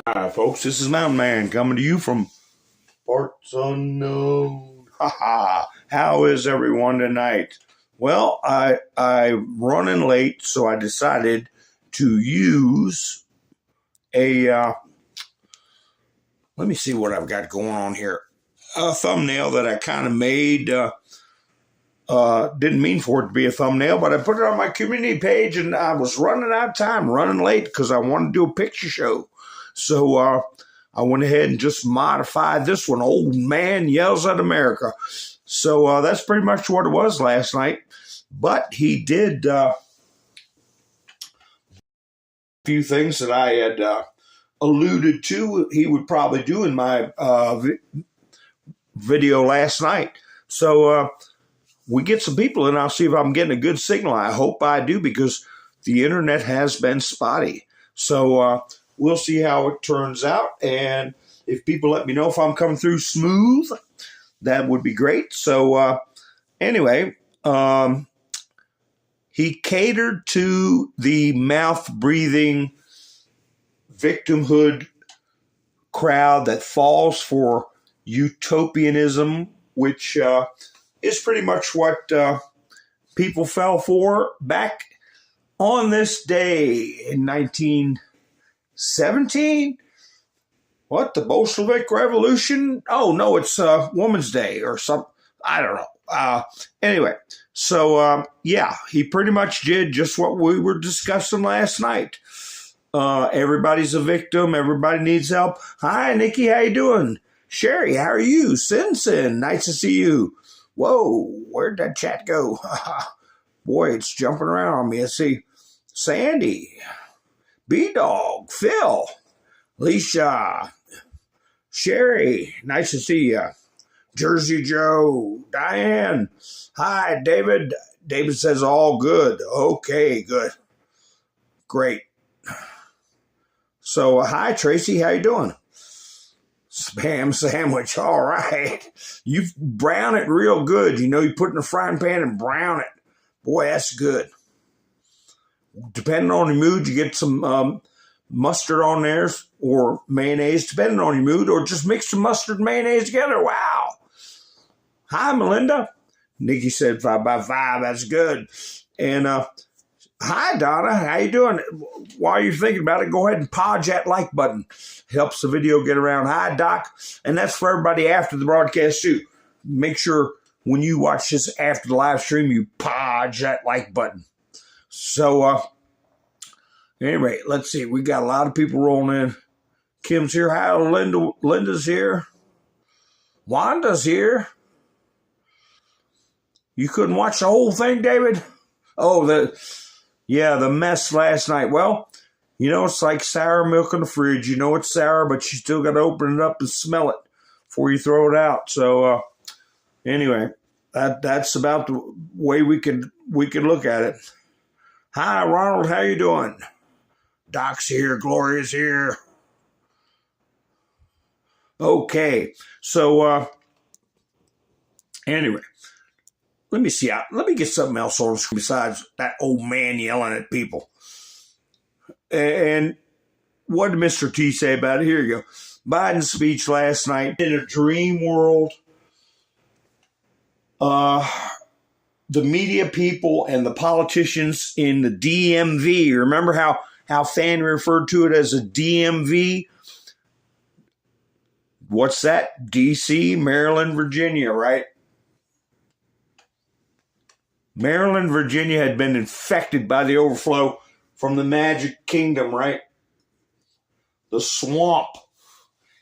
Hi, folks. This is Mountainman coming to you from parts unknown. Ha ha! How is everyone tonight? Well, I'm running late, so I decided to use a. Let me see what I've got going on here. A thumbnail that I kind of made. Didn't mean for it to be a thumbnail, but I put it on my community page, and I was running out of time, running late because I wanted to do a picture show. So I went ahead and just modified this one. Old Man Yells at America. So that's pretty much what it was last night. But he did a few things that I had alluded to he would probably do in my video last night. So we get some people and I'll see if I'm getting a good signal. I hope I do because the internet has been spotty. So we'll see how it turns out. And if people let me know if I'm coming through smooth, that would be great. So anyway, he catered to the mouth-breathing victimhood crowd that falls for utopianism, which is pretty much what people fell for back on this day in 1917. What, the Bolshevik Revolution? Oh, no, it's Woman's Day or something. I don't know. Anyway, so yeah, he pretty much did just what we were discussing last night. Everybody's a victim. Everybody needs help. Hi, Nikki. How you doing? Sherry, how are you? Sin, nice to see you. Whoa, where'd that chat go? Boy, it's jumping around on me. Let's see. Sandy, B-Dog, Phil, Leisha, Sherry, nice to see you. Jersey Joe, Diane, hi, David. David says all good. Okay, good. Great. So, hi, Tracy, how you doing? Spam sandwich, all right. You brown it real good. You know, you put it in a frying pan and brown it. Boy, that's good. Depending on your mood, you get some mustard on there or mayonnaise, depending on your mood, or just mix some mustard and mayonnaise together. Wow. Hi, Melinda. Nikki said 5x5. That's good. And hi, Donna. How you doing? While you're thinking about it, go ahead and podge that like button. Helps the video get around. Hi, Doc. And that's for everybody after the broadcast, too. Make sure when you watch this after the live stream, you podge that like button. So, anyway, let's see. We got a lot of people rolling in. Kim's here. Hi, Linda's here. Wanda's here. You couldn't watch the whole thing, David? Oh, the mess last night. Well, you know, it's like sour milk in the fridge. You know it's sour, but you still got to open it up and smell it before you throw it out. So, anyway, that's about the way we could look at it. Hi, Ronald. How you doing? Doc's here. Gloria's here. Okay. So, anyway. Let me see. Let me get something else on the screen besides that old man yelling at people. And what did Mr. T say about it? Here you go. Biden's speech last night. In a dream world, the media people and the politicians in the DMV, remember how Fannie referred to it as a DMV? What's that? DC, Maryland, Virginia, right? Maryland, Virginia had been infected by the overflow from the Magic Kingdom, right? The swamp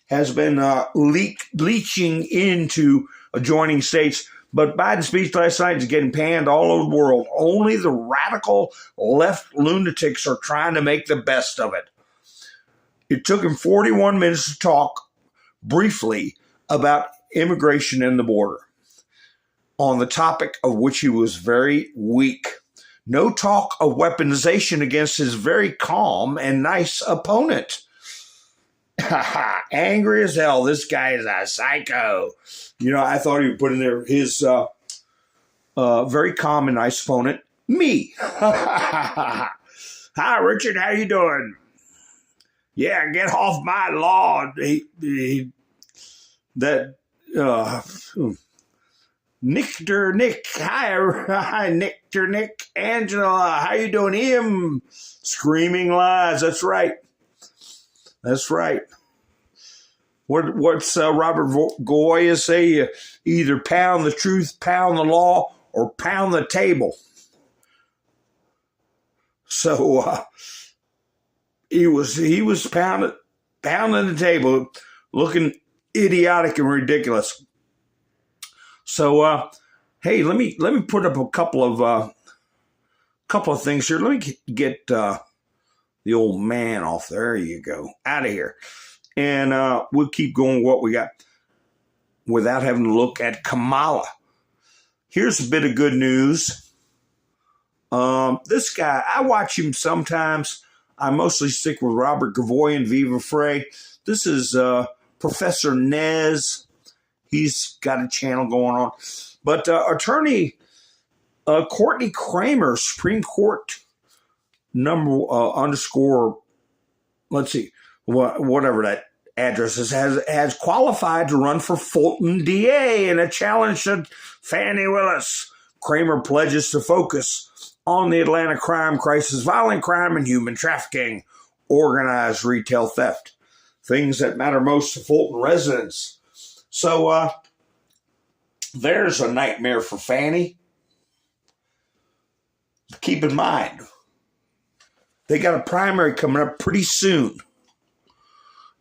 has been leaching into adjoining states. But Biden's speech last night is getting panned all over the world. Only the radical left lunatics are trying to make the best of it. It took him 41 minutes to talk briefly about immigration and the border, on the topic of which he was very weak. No talk of weaponization against his very calm and nice opponent. Angry as hell. This guy is a psycho. You know, I thought he would put in there his very calm and nice opponent, me. Hi, Richard. How you doing? Yeah, get off my lawn. Nick, hi, Nick, Angela, how you doing? Him screaming lies. That's right. What's Robert Goya say? Either pound the truth, pound the law, or pound the table. So he was pounding the table, looking idiotic and ridiculous. So hey, let me put up a couple of things here. Let me get the old man off. There you go, out of here, and we'll keep going with what we got without having to look at Kamala. Here's a bit of good news. This guy, I watch him sometimes. I mostly stick with Robert Gavoyan, Viva Frey. This is Professor Nez. He's got a channel going on. But attorney Courtney Kramer, Supreme Court _ let's see, whatever that address is, has qualified to run for Fulton DA in a challenge to Fani Willis. Kramer pledges to focus on the Atlanta crime crisis, violent crime and human trafficking, organized retail theft, things that matter most to Fulton residents. So there's a nightmare for Fani. Keep in mind, they got a primary coming up pretty soon.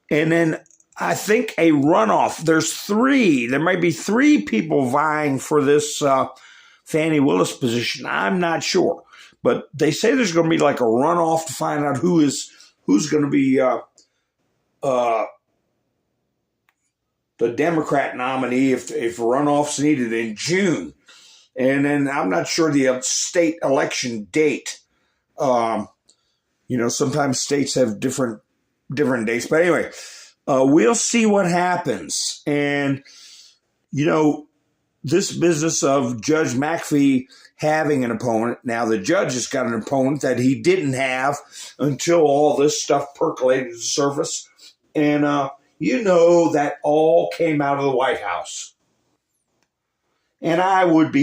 And then I think a runoff. There might be three people vying for this Fani Willis position. I'm not sure. But they say there's going to be like a runoff to find out who's going to be the Democrat nominee if runoff's needed in June. And then I'm not sure the state election date. Sometimes states have different dates. But anyway, we'll see what happens. And, this business of Judge McAfee having an opponent. Now, the judge has got an opponent that he didn't have until all this stuff percolated to the surface. And, that all came out of the White House. And I would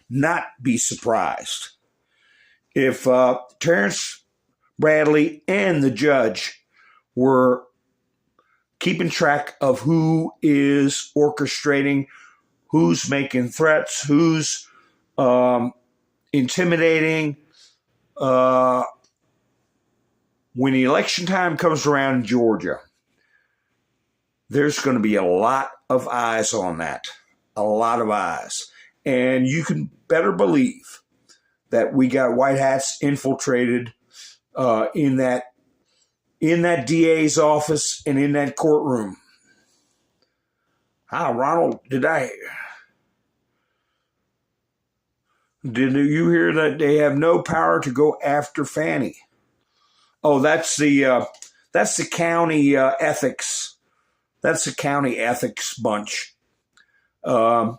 not be surprised if Terrence Bradley and the judge were keeping track of who is orchestrating, who's making threats, who's intimidating. When the election time comes around in Georgia, there's going to be a lot of eyes on that. A lot of eyes. And you can better believe that we got white hats infiltrated in that DA's office and in that courtroom. Ronald, did you hear that they have no power to go after Fani? Oh, that's the county ethics. That's the county ethics bunch. All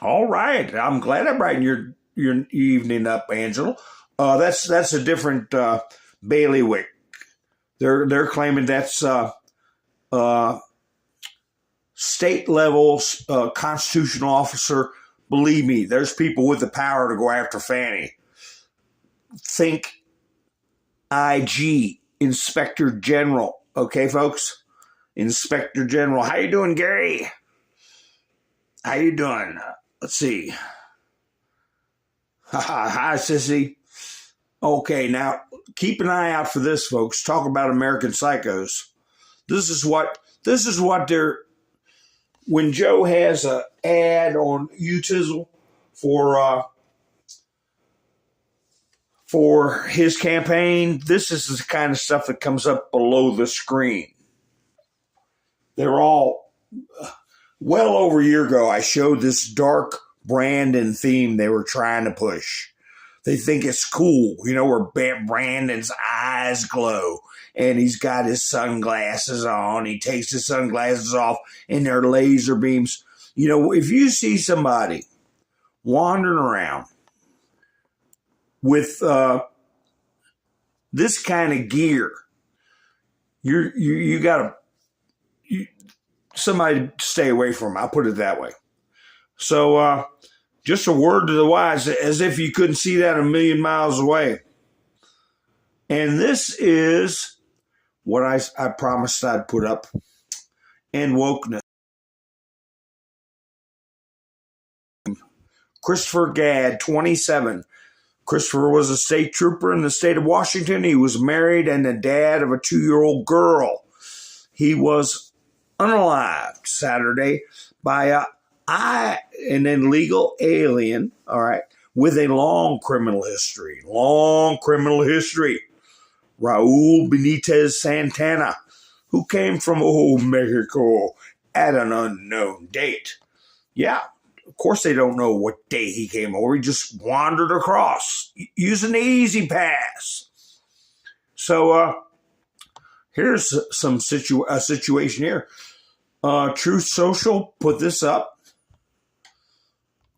right. I'm glad I brightened your evening up, Angela. That's a different bailiwick. They're claiming that's state level constitutional officer. Believe me, there's people with the power to go after Fani. Think IG, Inspector General. Okay, folks? Inspector General. How you doing, Gary? How you doing? Let's see. Hi, sissy. Okay, now keep an eye out for this, folks. Talk about American psychos. This is what they're. When Joe has an ad on Utizzle for his campaign, this is the kind of stuff that comes up below the screen. They're all, well over a year ago, I showed this dark Brandon theme they were trying to push. They think it's cool, where Brandon's eyes glow and he's got his sunglasses on. He takes his sunglasses off and they're laser beams. If you see somebody wandering around with this kind of gear, you got to somebody stay away from. I'll put it that way. So just a word to the wise, as if you couldn't see that a million miles away. And this is what I promised I'd put up. And wokeness. Christopher Gadd, 27. Christopher was a state trooper in the state of Washington. He was married and the dad of a 2-year-old girl. He was unalived Saturday by an illegal alien, all right, with a long criminal history. Raul Benitez Santana, who came from Mexico at an unknown date. Yeah, of course they don't know what day he came over. He just wandered across using the Easy Pass. So here's some situation here. Truth Social put this up.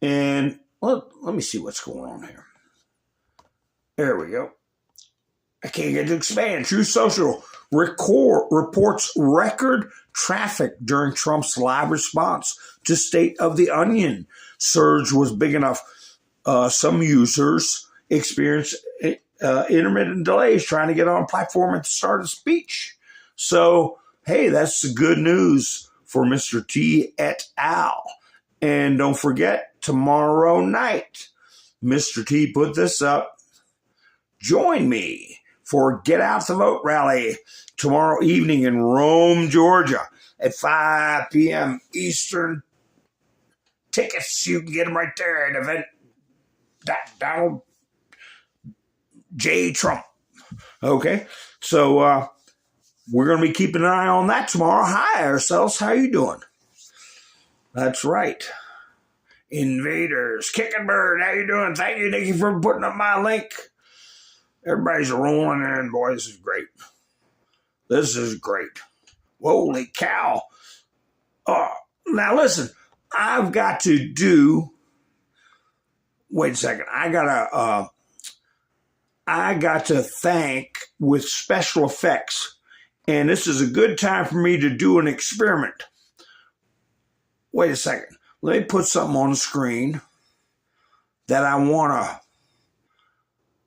And let me see what's going on here. There we go. I can't get to expand. Truth Social reports record traffic during Trump's live response to State of the Onion. Surge was big enough. Some users experienced intermittent delays trying to get on a platform at the start of the speech. So, hey, that's the good news for Mr. T et al. And don't forget, tomorrow night, Mr. T put this up. Join me for Get Out the Vote rally tomorrow evening in Rome, Georgia at 5 p.m. Eastern. Tickets, you can get them right there at event. Donald J. Trump. Okay, so we're going to be keeping an eye on that tomorrow. Hi, ourselves. How you doing? That's right. Invaders. Kicking Bird, how you doing? Thank you, Nikki, for putting up my link. Everybody's rolling in. Boy, this is great. This is great. Holy cow. Now listen, I've got to do, wait a second. I got to thank with special effects. And this is a good time for me to do an experiment. Wait a second. Let me put something on the screen that I want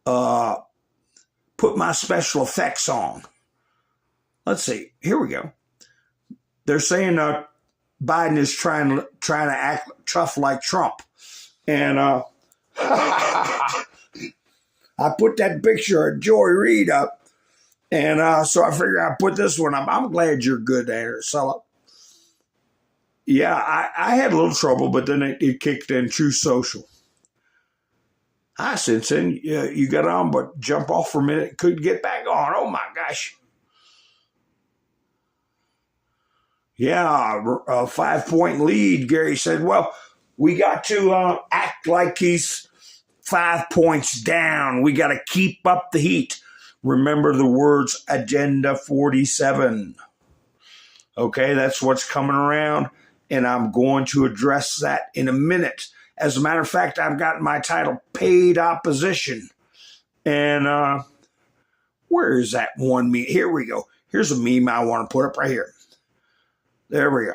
to put my special effects on. Let's see. Here we go. They're saying Biden is trying to act tough like Trump. And I put that picture of Joy Reid up. And so I figured I'd put this one up. I'm glad you're good at it, Sulla. Yeah, I had a little trouble, but then it kicked in. True Social. Hi, Simpson. You got on, but jump off for a minute. Couldn't get back on. Oh, my gosh. Yeah, a 5-point lead, Gary said. Well, we got to act like he's 5 points down. We got to keep up the heat. Remember the words Agenda 47. Okay, that's what's coming around. And I'm going to address that in a minute. As a matter of fact, I've got my title, Paid Opposition. And where is that one meme? Here we go. Here's a meme I want to put up right here. There we go.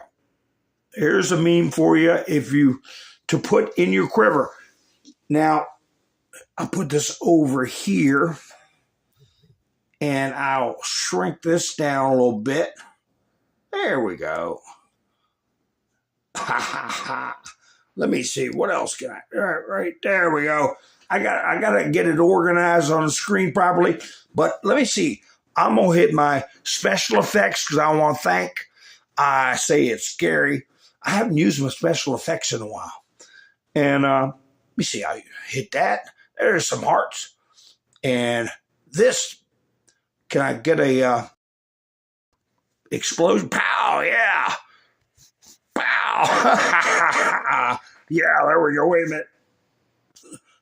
Here's a meme for you to put in your quiver. Now, I'll put this over here. And I'll shrink this down a little bit. There we go. Ha ha ha. Let me see. What else can I? Right there we go. I gotta get it organized on the screen properly. But let me see. I'm gonna hit my special effects because I want to thank. I say it's scary. I haven't used my special effects in a while. And let me see. I hit that. There's some hearts. And this. Can I get a explosion? Pow! Yeah. Pow! Yeah, there we go. Wait a minute.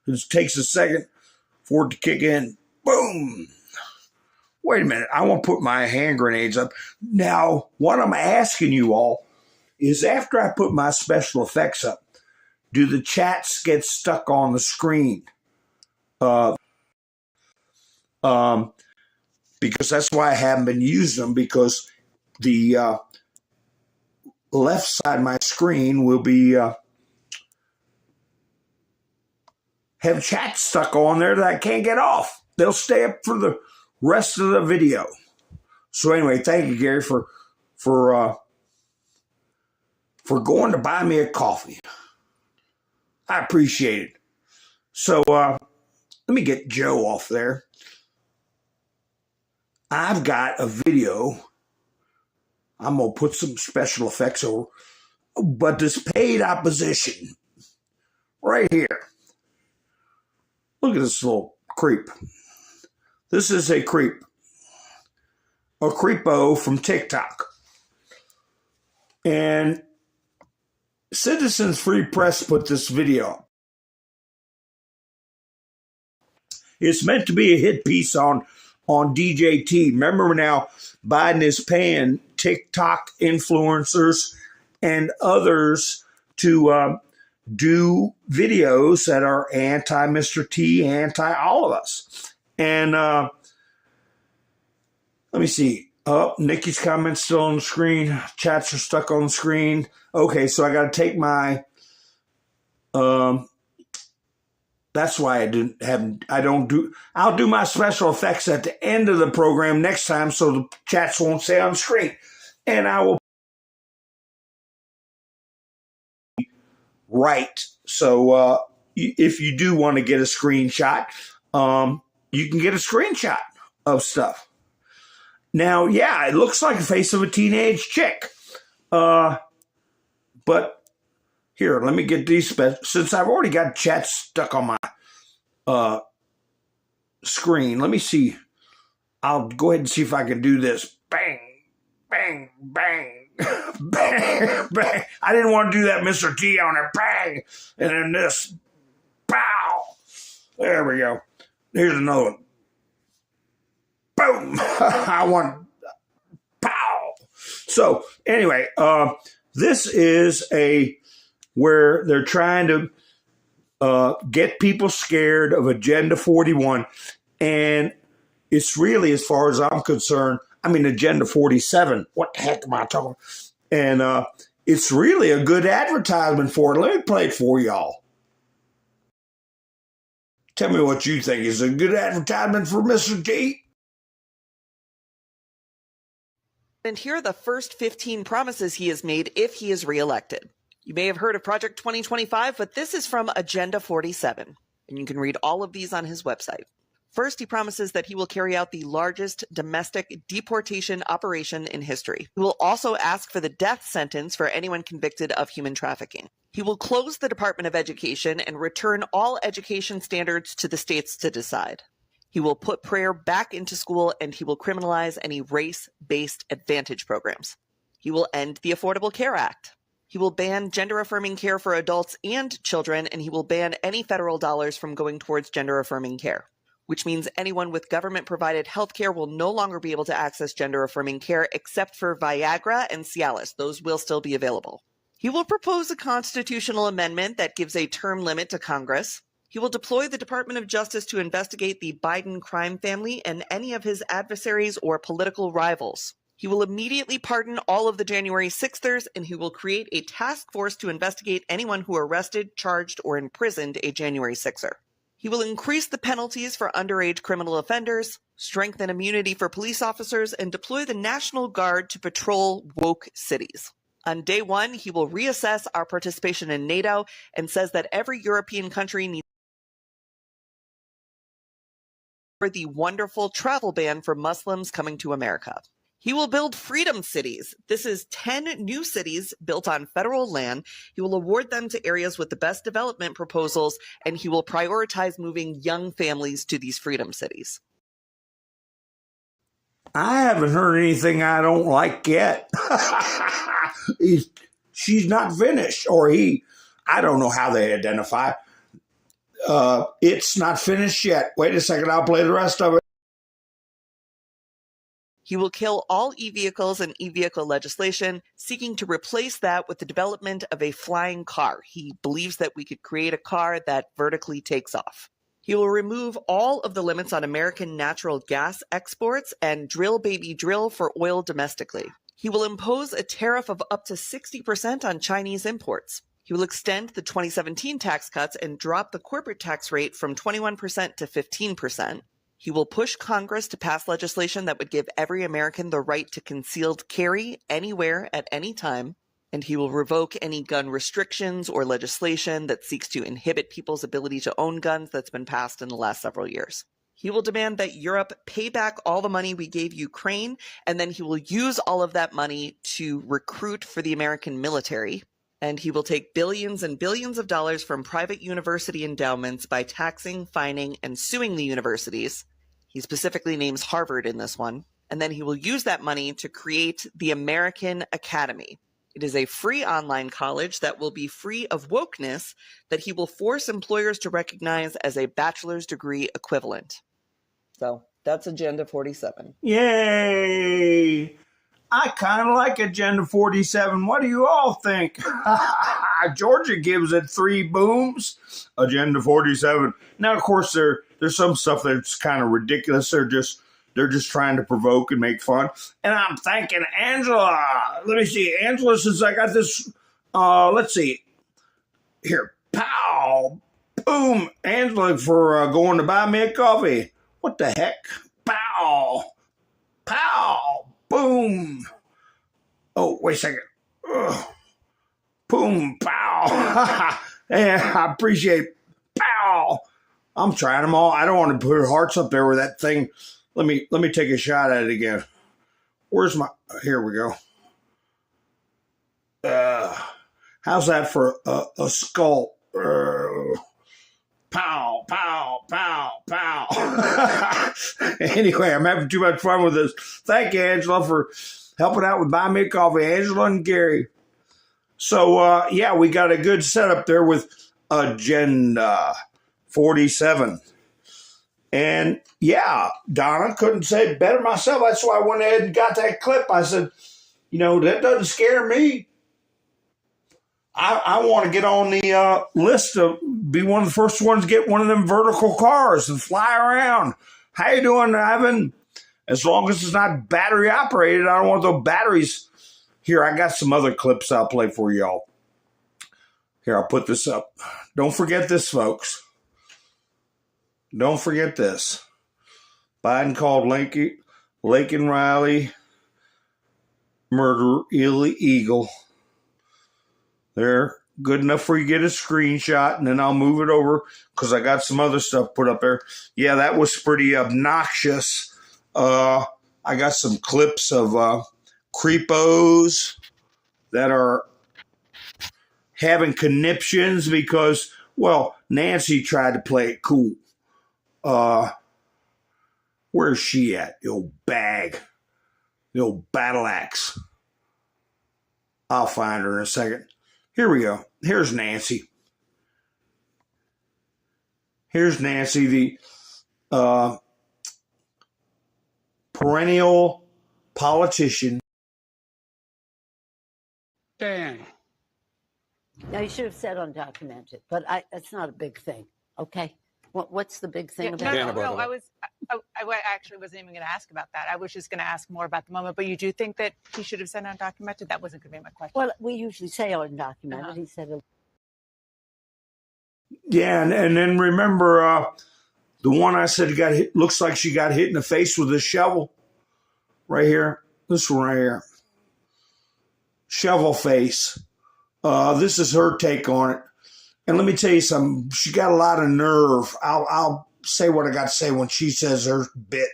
It takes a second for it to kick in. Boom. Wait a minute. I want to put my hand grenades up. Now, what I'm asking you all is after I put my special effects up, do the chats get stuck on the screen? because that's why I haven't been using them, because the left side of my screen will be have chats stuck on there that I can't get off. They'll stay up for the rest of the video. So anyway, thank you, Gary, for going to buy me a coffee. I appreciate it. So let me get Joe off there. I've got a video. I'm going to put some special effects over. But this paid opposition right here. Look at this little creep. This is a creep. A creepo from TikTok. And Citizens Free Press put this video up. It's meant to be a hit piece on DJT. Remember now, Biden is paying TikTok influencers and others to do videos that are anti-Mr. T, anti-all of us. And let me see. Oh, Nikki's comments still on the screen. Chats are stuck on the screen. Okay, so I got to take my... that's why I'll do my special effects at the end of the program next time so the chats won't stay on the screen. And I will write. So if you do want to get a screenshot, you can get a screenshot of stuff. Now, yeah, it looks like the face of a teenage chick. But here, let me get these, since I've already got chat stuck on my screen. Let me see. I'll go ahead and see if I can do this. Bang, bang, bang, bang, bang. I didn't want to do that Mr. T on it. Bang. And then this. Pow. There we go. Here's another one. Boom. I want pow. So anyway, this is where they're trying to get people scared of Agenda 41. And it's really, as far as I'm concerned, Agenda 47. What the heck am I talking about? And it's really a good advertisement for it. Let me play it for y'all. Tell me what you think. Is it a good advertisement for Mr. T? And here are the first 15 promises he has made if he is reelected. You may have heard of Project 2025, but this is from Agenda 47, and you can read all of these on his website. First, he promises that he will carry out the largest domestic deportation operation in history. He will also ask for the death sentence for anyone convicted of human trafficking. He will close the Department of Education and return all education standards to the states to decide. He will put prayer back into school, and he will criminalize any race-based advantage programs. He will end the Affordable Care Act. He will ban gender-affirming care for adults and children, and he will ban any federal dollars from going towards gender-affirming care, which means anyone with government-provided health care will no longer be able to access gender-affirming care except for Viagra and Cialis. Those will still be available. He will propose a constitutional amendment that gives a term limit to Congress. He will deploy the Department of Justice to investigate the Biden crime family and any of his adversaries or political rivals. He will immediately pardon all of the January 6thers, and he will create a task force to investigate anyone who arrested, charged, or imprisoned a January 6er. He will increase the penalties for underage criminal offenders, strengthen immunity for police officers, and deploy the National Guard to patrol woke cities. On day one, he will reassess our participation in NATO and says that every European country needs the wonderful travel ban for Muslims coming to America. He will build freedom cities. This is 10 new cities built on federal land. He will award them to areas with the best development proposals, and he will prioritize moving young families to these freedom cities. I haven't heard anything I don't like yet. She's not finished, or he. I don't know how they identify. It's not finished yet. Wait a second, I'll play the rest of it. He will kill all e-vehicles and e-vehicle legislation, seeking to replace that with the development of a flying car. He believes that we could create a car that vertically takes off. He will remove all of the limits on American natural gas exports and drill baby drill for oil domestically. He will impose a tariff of up to 60% on Chinese imports. He will extend the 2017 tax cuts and drop the corporate tax rate from 21% to 15%. He will push Congress to pass legislation that would give every American the right to concealed carry anywhere at any time. And he will revoke any gun restrictions or legislation that seeks to inhibit people's ability to own guns that's been passed in the last several years. He will demand that Europe pay back all the money we gave Ukraine, and then he will use all of that money to recruit for the American military. And he will take billions and billions of dollars from private university endowments by taxing, fining, and suing the universities. He specifically names Harvard in this one. And then he will use that money to create the American Academy. It is a free online college that will be free of wokeness that he will force employers to recognize as a bachelor's degree equivalent. So that's Agenda 47. Yay! I kind of like Agenda 47. What do you all think? Georgia gives it 3 booms. Agenda 47. Now, of course, there's some stuff that's kind of ridiculous. They're just trying to provoke and make fun. And I'm thanking Angela. Let me see. Angela says I got this. Let's see. Here. Pow. Boom. Angela for going to buy me a coffee. What the heck? Pow. Pow. Boom. Oh, wait a second. Ugh. Boom. Pow. And I appreciate pow. I'm trying them all. I don't want to put hearts up there with that thing. Let me take a shot at it again. Where's my? Here we go. How's that for a skull? Pow, pow, pow, pow. Anyway, I'm having too much fun with this. Thank you, Angela, for helping out with Buy Me a Coffee. Angela and Gary. So, yeah, we got a good setup there with Agenda 47. And yeah, Donna, couldn't say it better myself. That's why I went ahead and got that clip. I said, that doesn't scare me. I want to get on the list of be one of the first ones to get one of them vertical cars and fly around. How you doing, Ivan? As long as it's not battery operated, I don't want those batteries. Here, I got some other clips I'll play for y'all. Here, I'll put this up. Don't forget this, folks. Don't forget this. Biden called Laken Riley murder illegal. There, good enough for you to get a screenshot, and then I'll move it over because I got some other stuff put up there. Yeah, that was pretty obnoxious. I got some clips of creepos that are having conniptions because, well, Nancy tried to play it cool. Where's she at? The old bag. The old battle axe. I'll find her in a second. Here we go. Here's Nancy. Here's Nancy, the perennial politician. Dan. Now, you should have said undocumented, but it's not a big thing, okay? What's the big thing about Dan, it? about I actually wasn't even going to ask about that. I was just going to ask more about the moment. But you do think that he should have said undocumented? That wasn't going to be my question. Well, we usually say undocumented. Uh-huh. He said Yeah, and then remember the one I said got hit, looks like she got hit in the face with a shovel. Right here. This one right here. Shovel face. This is her take on it. And let me tell you something. She got a lot of nerve. I'll say what I got to say when she says her bit.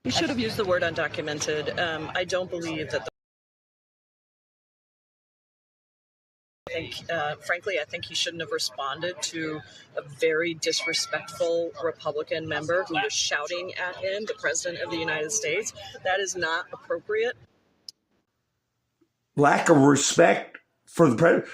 You should have used the word undocumented. I don't believe that. Frankly, I think he shouldn't have responded to a very disrespectful Republican member who was shouting at him, the President of the United States. That is not appropriate. Lack of respect for the president.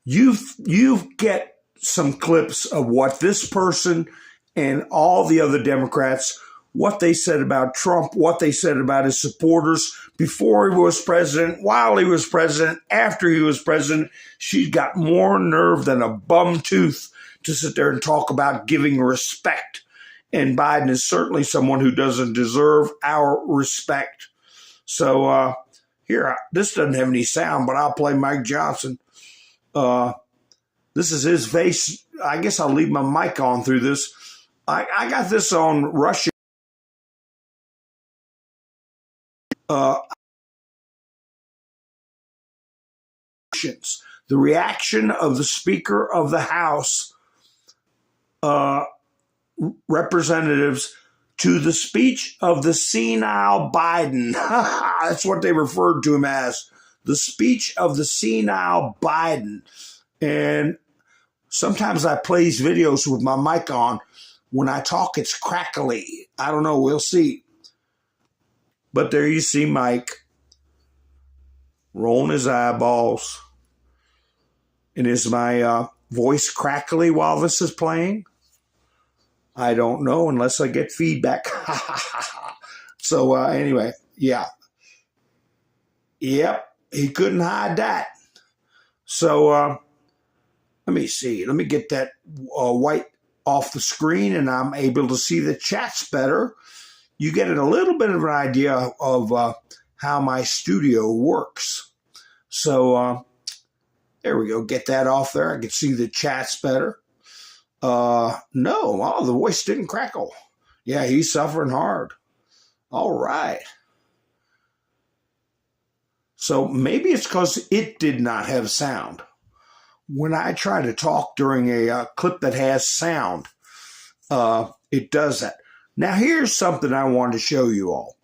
You get some clips of what this person and all the other Democrats what they said about Trump, what they said about his supporters before he was president, while he was president, after he was president. She's got more nerve than a bum tooth to sit there and talk about giving respect. And Biden is certainly someone who doesn't deserve our respect. So here, this doesn't have any sound, but I'll play Mike Johnson. This is his face. I guess I'll leave my mic on through this. I got this on Russia. The reaction of the Speaker of the House representatives to the speech of the senile Biden. That's what they referred to him as, the speech of the senile Biden. And sometimes I play these videos with my mic on. When I talk, it's crackly. I don't know. We'll see. But there you see Mike rolling his eyeballs. And is my voice crackly while this is playing? I don't know unless I get feedback. So anyway, yeah. Yep, he couldn't hide that. So let me see. Let me get that white off the screen and I'm able to see the chats better. You get a little bit of an idea of how my studio works. So there we go. Get that off there. I can see the chats better. No, the voice didn't crackle. Yeah, he's suffering hard. All right. So maybe it's because it did not have sound. When I try to talk during a clip that has sound, it does that. Now, here's something I wanted to show you all.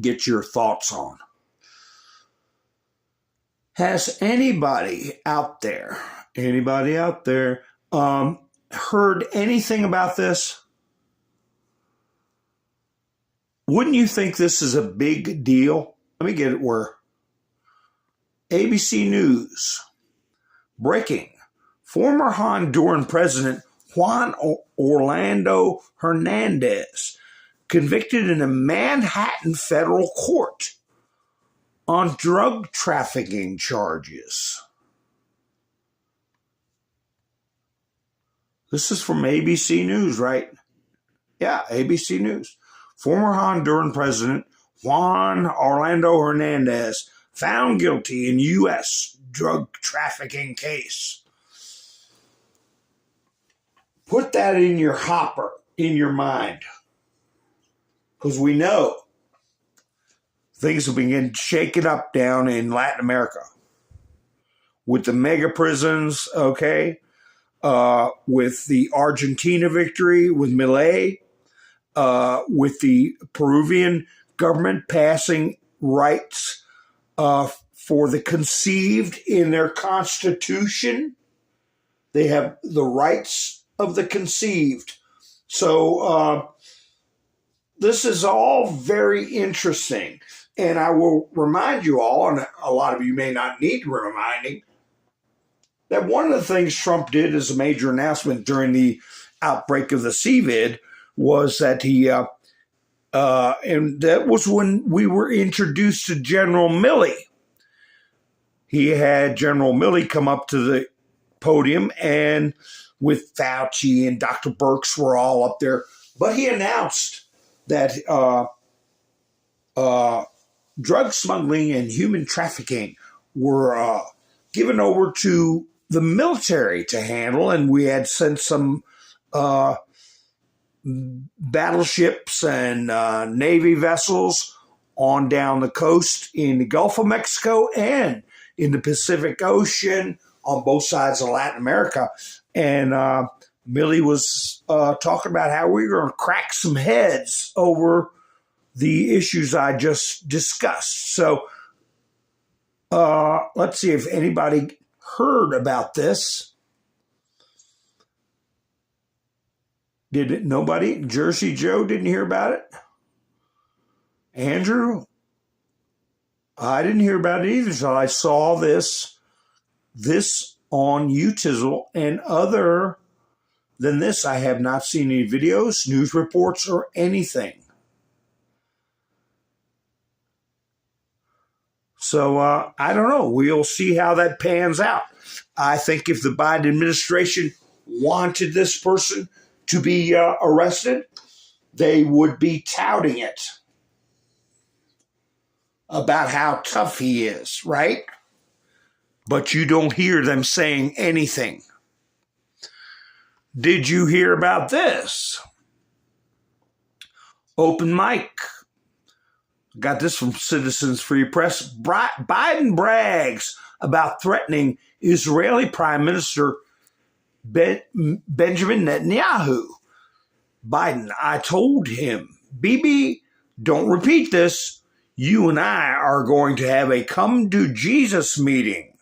Get your thoughts on. Has anybody out there heard anything about this? Wouldn't you think this is a big deal? Let me get it where. ABC News. Breaking. Former Honduran President Juan Orlando Hernandez convicted in a Manhattan federal court on drug trafficking charges. This is from ABC News, right? Yeah, ABC News. Former Honduran President Juan Orlando Hernandez found guilty in U.S. drug trafficking case. Put that in your hopper, in your mind. Because we know things have been getting shaken up down in Latin America. With the mega prisons, okay? With the Argentina victory, with Milei, with the Peruvian government passing rights for the conceived in their constitution. They have the rights of the conceived. So this is all very interesting. And I will remind you all, and a lot of you may not need reminding, that one of the things Trump did as a major announcement during the outbreak of the CVID was that he, and that was when we were introduced to General Milley. He had General Milley come up to the podium and with Fauci and Dr. Birx were all up there. But he announced that drug smuggling and human trafficking were given over to the military to handle, and we had sent some battleships and Navy vessels on down the coast in the Gulf of Mexico and in the Pacific Ocean on both sides of Latin America. And Milley was talking about how we were going to crack some heads over the issues I just discussed. So let's see if anybody heard about this. Did it? Nobody? Jersey Joe didn't hear about it? Andrew? I didn't hear about it either, so I saw this on Utizzle and other than this, I have not seen any videos, news reports, or anything. So I don't know. We'll see how that pans out. I think if the Biden administration wanted this person to be arrested, they would be touting it about how tough he is, right? But you don't hear them saying anything. Did you hear about this? Open mic. Got this from Citizens Free Press. Biden brags about threatening Israeli Prime Minister Benjamin Netanyahu. Biden, I told him, Bibi, don't repeat this. You and I are going to have a come to Jesus meeting.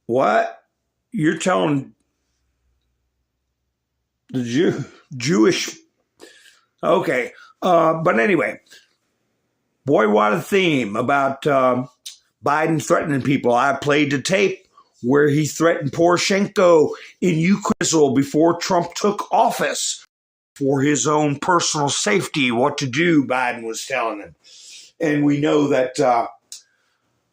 What? You're telling the Jewish... Okay. But anyway, boy, what a theme about Biden threatening people. I played the tape where he threatened Poroshenko in Ukraine before Trump took office for his own personal safety, what to do, Biden was telling him. And we know that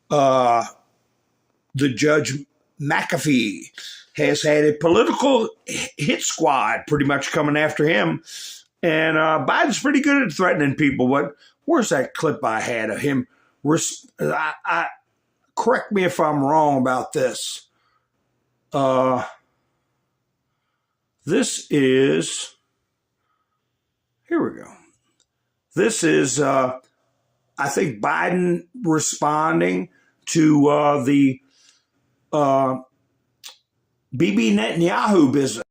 the Judge McAfee has had a political hit squad pretty much coming after him. And Biden's pretty good at threatening people, but where's that clip I had of him? Correct me if I'm wrong about this. This is, here we go. This is, I think, Biden responding to the Bibi Netanyahu business.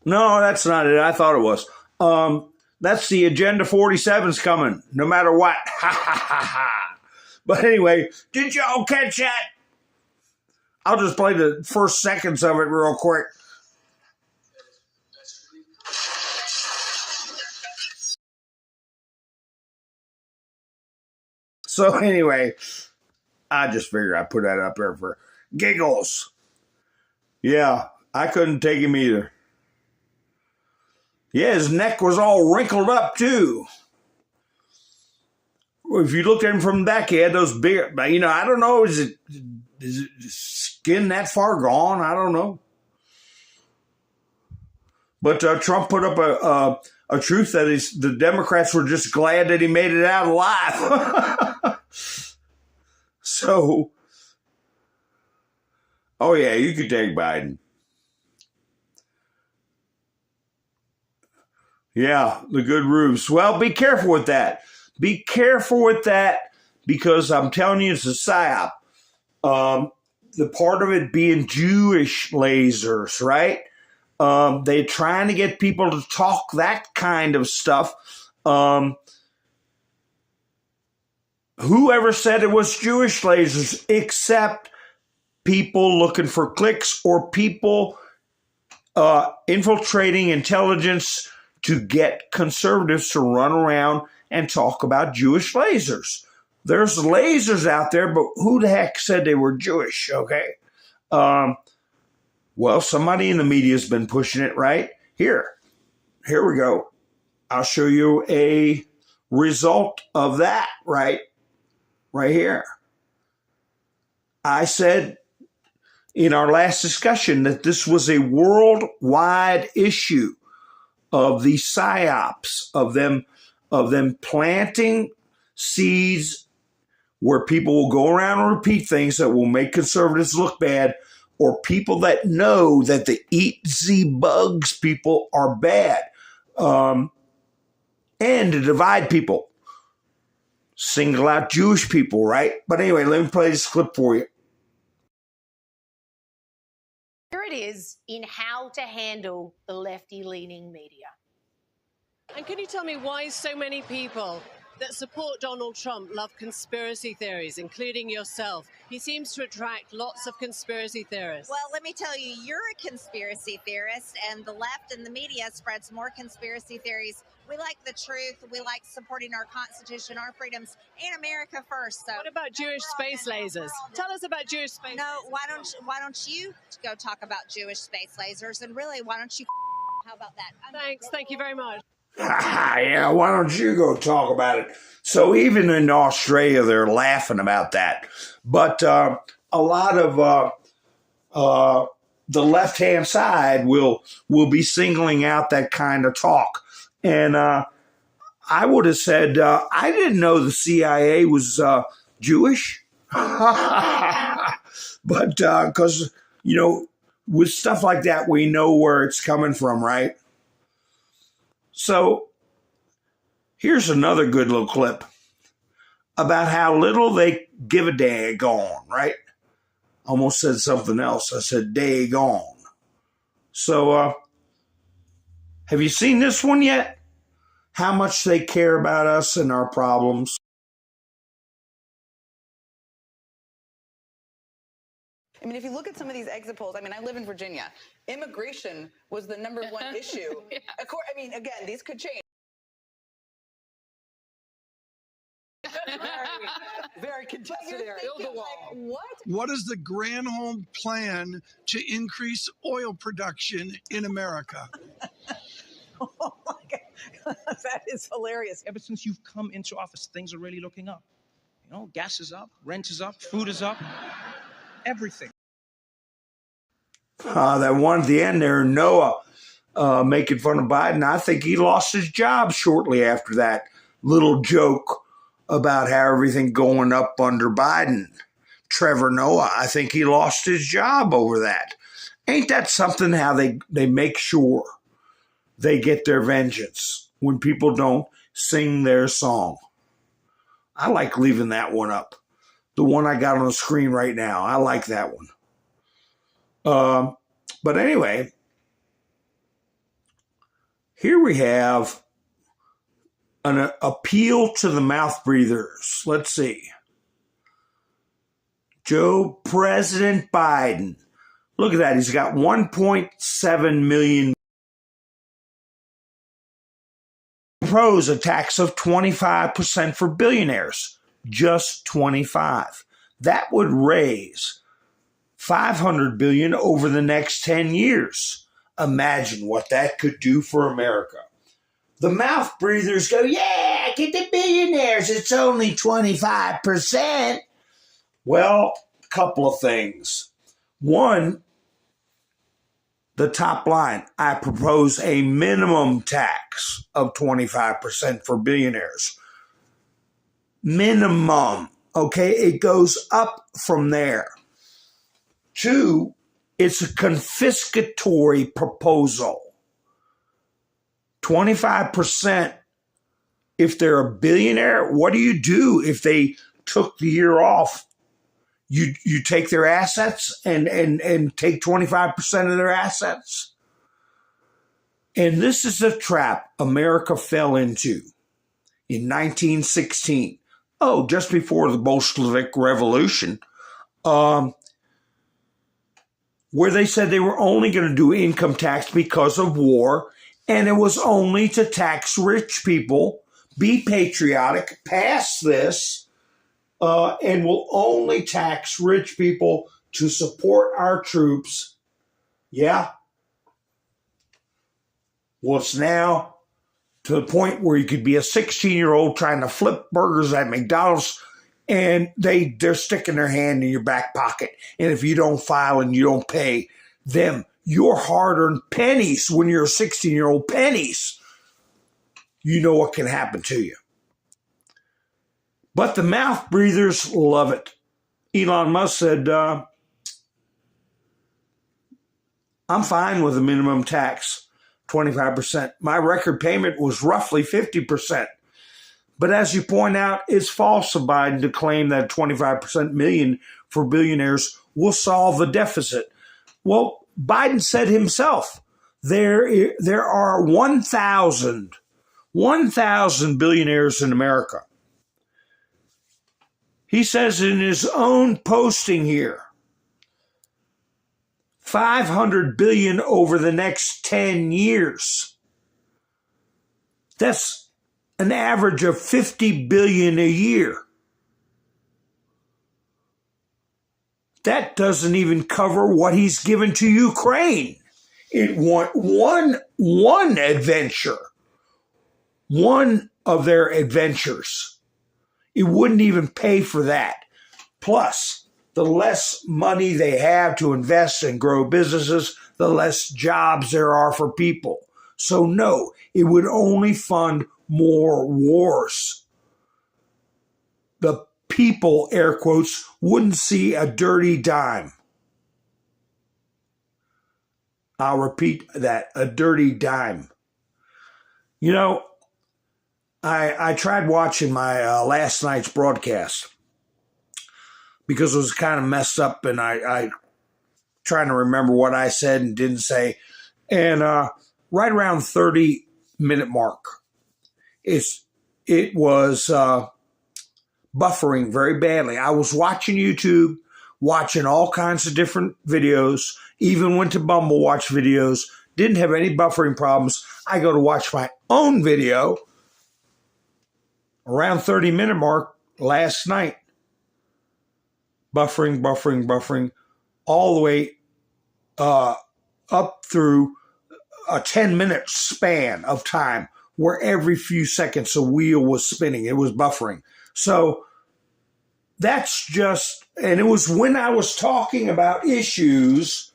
No, that's not it. I thought it was. That's the Agenda 47's coming, no matter what. Ha, ha, ha, ha. But anyway, did y'all catch that? I'll just play the first seconds of it real quick. So anyway, I just figured I'd put that up there for giggles. Yeah, I couldn't take him either. Yeah, his neck was all wrinkled up, too. If you looked at him from the back, he had those big, I don't know, is it skin that far gone? I don't know. But Trump put up a truth that the Democrats were just glad that he made it out alive. So, oh yeah, you could take Biden. Yeah, the good roofs. Well, be careful with that. Be careful with that because I'm telling you, it's a psyop. The part of it being Jewish lasers, right? They're trying to get people to talk that kind of stuff. Whoever said it was Jewish lasers except people looking for clicks or people infiltrating intelligence to get conservatives to run around and talk about Jewish lasers. There's lasers out there, but who the heck said they were Jewish, okay? Well, somebody in the media has been pushing it, right? Here we go. I'll show you a result of that, right here. I said in our last discussion that this was a worldwide issue of the psyops, of them planting seeds where people will go around and repeat things that will make conservatives look bad, or people that know that the eat the bugs people are bad, and to divide people, single out Jewish people, right? But anyway, let me play this clip for you. Here it is in how to handle the lefty-leaning media. And can you tell me why so many people that support Donald Trump love conspiracy theories, including yourself. He seems to attract lots of conspiracy theorists. Well, let me tell you, you're a conspiracy theorist, and the left and the media spreads more conspiracy theories. We like the truth. We like supporting our Constitution, our freedoms, and America first. So, what about Jewish space lasers? Tell us about Jewish space lasers. No, why don't you go talk about Jewish space lasers? And really, why don't you? How about that? Thanks. Thank you very much. Yeah, why don't you go talk about it? So even in Australia, they're laughing about that. But a lot of the left-hand side will be singling out that kind of talk. And I would have said, I didn't know the CIA was Jewish. But because, with stuff like that, we know where it's coming from, right? So here's another good little clip about how little they give a daggone, right? Almost said something else. I said daggone. So have you seen this one yet? How much they care about us and our problems? I mean, if you look at some of these exit polls, I live in Virginia. Immigration was the #1 issue. Yeah. Again, these could change. Very contested area. Build the wall. What is the Granholm plan to increase oil production in America? Oh my God, that is hilarious. Ever since you've come into office, things are really looking up. Gas is up, rent is up, food is up, everything. That one at the end there, Noah, making fun of Biden. I think he lost his job shortly after that little joke about how everything going up under Biden. Trevor Noah, I think he lost his job over that. Ain't that something how they make sure they get their vengeance when people don't sing their song? I like leaving that one up. The one I got on the screen right now. I like that one. But anyway, here we have an appeal to the mouth breathers. Let's see. President Biden. Look at that. He's got 1.7 million. Propose a tax of 25% for billionaires. Just 25. That would raise $500 billion over the next 10 years. Imagine what that could do for America. The mouth breathers go, yeah, get the billionaires. It's only 25%. Well, a couple of things. One, the top line, I propose a minimum tax of 25% for billionaires. Minimum, okay? It goes up from there. Two, it's a confiscatory proposal. 25%, if they're a billionaire, what do you do if they took the year off? You take their assets and take 25% of their assets? And this is a trap America fell into in 1916. Oh, just before the Bolshevik Revolution, where they said they were only going to do income tax because of war, and it was only to tax rich people. Be patriotic, pass this, and we'll only tax rich people to support our troops. Yeah. Well, it's now to the point where you could be a 16-year-old trying to flip burgers at McDonald's, and they're sticking their hand in your back pocket. And if you don't file and you don't pay them your hard-earned pennies when you're a 16-year-old, pennies, you know what can happen to you. But the mouth breathers love it. Elon Musk said, I'm fine with a minimum tax, 25%. My record payment was roughly 50%. But as you point out, it's false of Biden to claim that 25% million for billionaires will solve the deficit. Well, Biden said himself, there are 1,000 billionaires in America. He says in his own posting here, 500 billion over the next 10 years. That's an average of 50 billion a year. That doesn't even cover what he's given to Ukraine. It one adventure, one of their adventures. It wouldn't even pay for that. Plus, the less money they have to invest and grow businesses, the less jobs there are for people. So no, it would only fund more wars. The people, air quotes, wouldn't see a dirty dime. I'll repeat that, a dirty dime. You know, I tried watching my last night's broadcast because it was kind of messed up, and I trying to remember what I said and didn't say. And right around 30-minute mark, it was buffering very badly. I was watching YouTube, watching all kinds of different videos, even went to Bumble, watch videos, didn't have any buffering problems. I go to watch my own video around 30-minute mark last night. Buffering, all the way up through a 10-minute span of time where every few seconds a wheel was spinning. It was buffering. So that's just, and it was when I was talking about issues,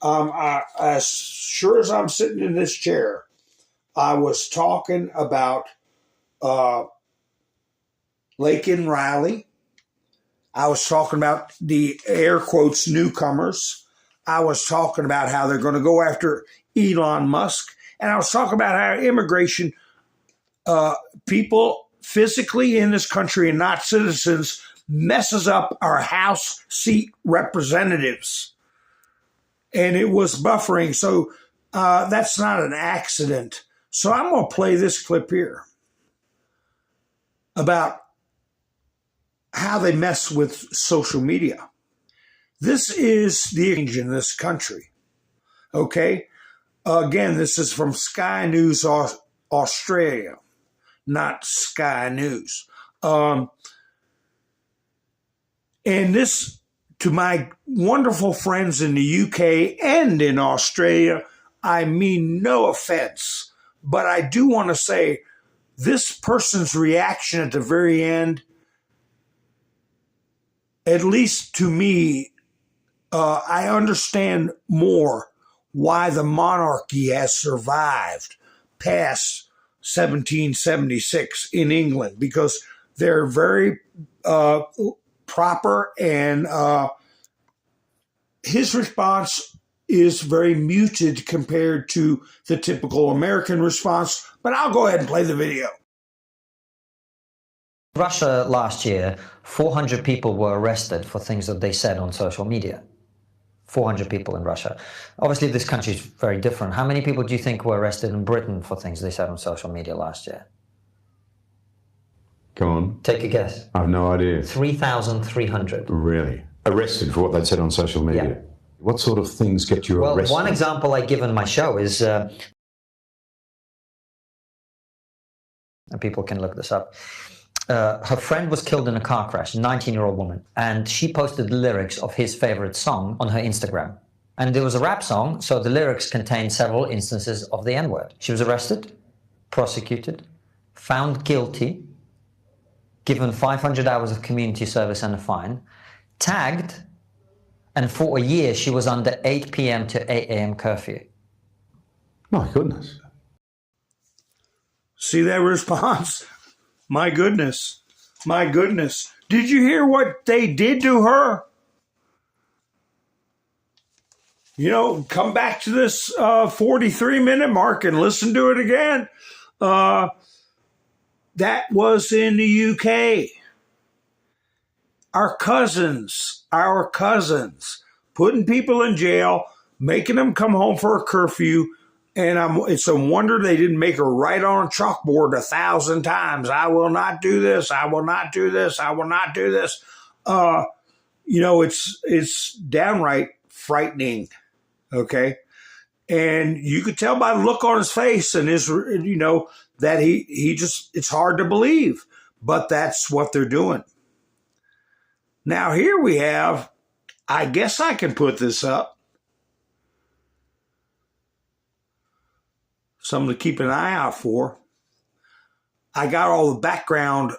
as sure as I'm sitting in this chair, I was talking about Laken Riley. I was talking about the air quotes newcomers. I was talking about how they're going to go after Elon Musk. And I was talking about how immigration, people physically in this country and not citizens, messes up our House seat representatives. And it was buffering. So that's not an accident. So I'm going to play this clip here about how they mess with social media. This is the change in this country. Okay? Again, this is from Sky News Australia, not Sky News. And this, to my wonderful friends in the UK and in Australia, I mean no offense, but I do want to say this person's reaction at the very end, at least to me, I understand more why the monarchy has survived past 1776 in England, because they're very proper, and his response is very muted compared to the typical American response. But I'll go ahead and play the video. Russia last year, 400 people were arrested for things that they said on social media. 400 people in Russia. Obviously, this country is very different. How many people do you think were arrested in Britain for things they said on social media last year? Go on. Take a guess. I have no idea. 3,300. Really? Arrested for what they'd said on social media? Yeah. What sort of things get you arrested? Well, one example I give in my show is, and people can look this up, her friend was killed in a car crash, a 19-year-old woman, and she posted the lyrics of his favorite song on her Instagram. And it was a rap song, so the lyrics contained several instances of the N-word. She was arrested, prosecuted, found guilty, given 500 hours of community service and a fine, tagged, and for a year she was under 8 p.m. to 8 a.m. curfew. My goodness. See that response? My goodness. My goodness. Did you hear what they did to her? You know, come back to this 43-minute mark and listen to it again. That was in the UK. Our cousins, putting people in jail, making them come home for a curfew, And it's a wonder they didn't make her write on a chalkboard 1,000 times, I will not do this, I will not do this, I will not do this. It's downright frightening, okay? And you could tell by the look on his face and that he just, it's hard to believe, but that's what they're doing. Now here we have, I guess I can put this up, something to keep an eye out for. I got all the background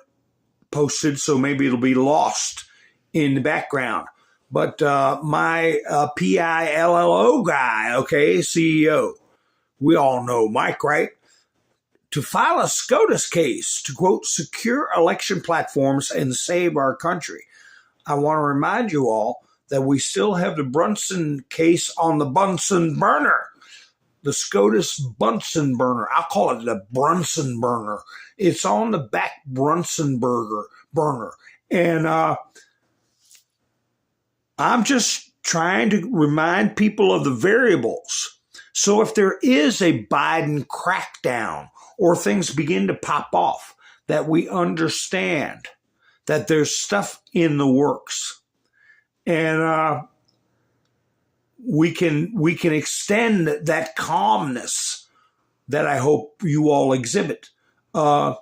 posted, so maybe it'll be lost in the background. But my PILLO guy, okay, CEO, we all know Mike, right? To file a SCOTUS case to, quote, secure election platforms and save our country. I want to remind you all that we still have the Brunson case on the Bunsen burner. The SCOTUS Bunsen burner. I'll call it the Brunson burner. It's on the back Brunson burner. And I'm just trying to remind people of the variables. So if there is a Biden crackdown or things begin to pop off, that we understand that there's stuff in the works. And we can extend that calmness that I hope you all exhibit to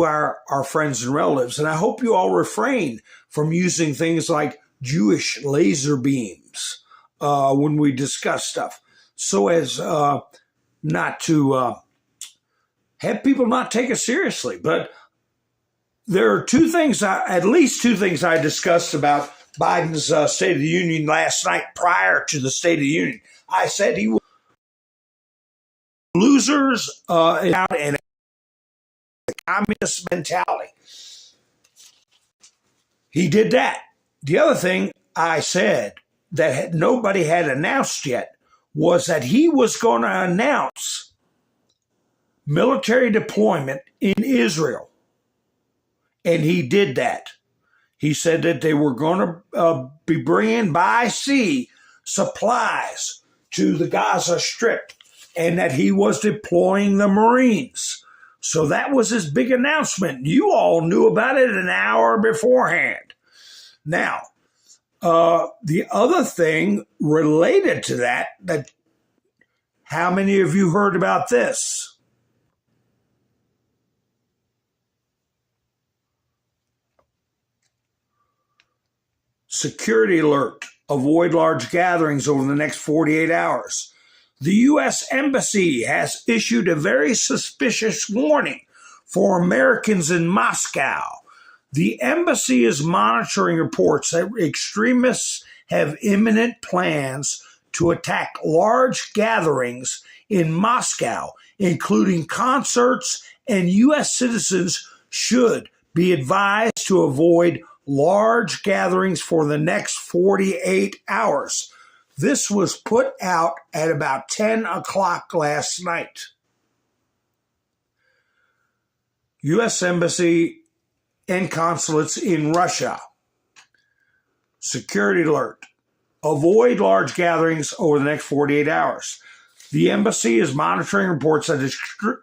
our friends and relatives. And I hope you all refrain from using things like Jewish laser beams when we discuss stuff, so as not to have people not take us seriously. But there are at least two things I discussed about Biden's State of the Union last night prior to the State of the Union. I said he was losers and a communist mentality. He did that. The other thing I said that nobody had announced yet was that he was going to announce military deployment in Israel. And he did that. He said that they were going to be bringing by sea supplies to the Gaza Strip and that he was deploying the Marines. So that was his big announcement. You all knew about it an hour beforehand. Now, the other thing related to that how many of you heard about this? Security alert. Avoid large gatherings over the next 48 hours. The U.S. Embassy has issued a very suspicious warning for Americans in Moscow. The embassy is monitoring reports that extremists have imminent plans to attack large gatherings in Moscow, including concerts, and U.S. citizens should be advised to avoid large gatherings for the next 48 hours. This was put out at about 10 o'clock last night. U.S. Embassy and consulates in Russia. Security alert. Avoid large gatherings over the next 48 hours. The embassy is monitoring reports that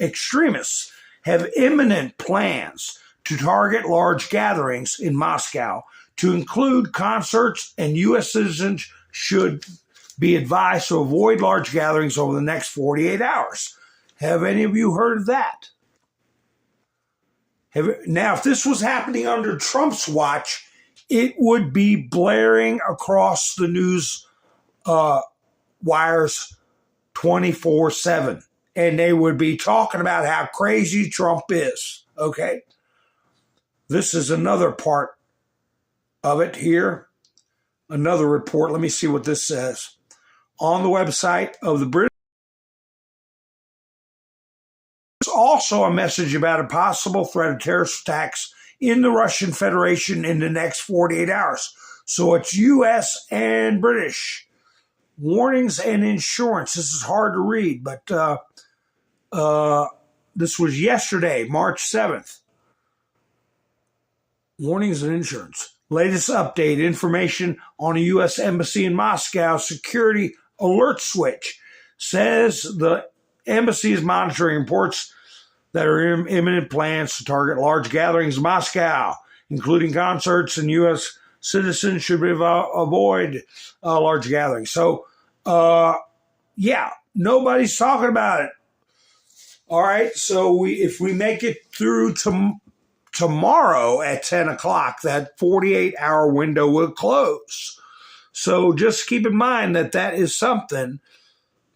extremists have imminent plans to target large gatherings in Moscow, to include concerts, and U.S. citizens should be advised to avoid large gatherings over the next 48 hours. Have any of you heard of that? Now, if this was happening under Trump's watch, it would be blaring across the news wires 24/7. And they would be talking about how crazy Trump is, okay? This is another part of it here. Another report. Let me see what this says. On the website of the British, there's also a message about a possible threat of terrorist attacks in the Russian Federation in the next 48 hours. So it's U.S. and British. Warnings and insurance. This is hard to read, but this was yesterday, March 7th. Warnings and insurance. Latest update. Information on a U.S. embassy in Moscow security alert switch says the embassy is monitoring reports that are imminent plans to target large gatherings in Moscow, including concerts, and U.S. citizens should avoid large gatherings. So, yeah, nobody's talking about it. All right, so if we make it through tomorrow at 10 o'clock, that 48-hour window will close. So just keep in mind that is something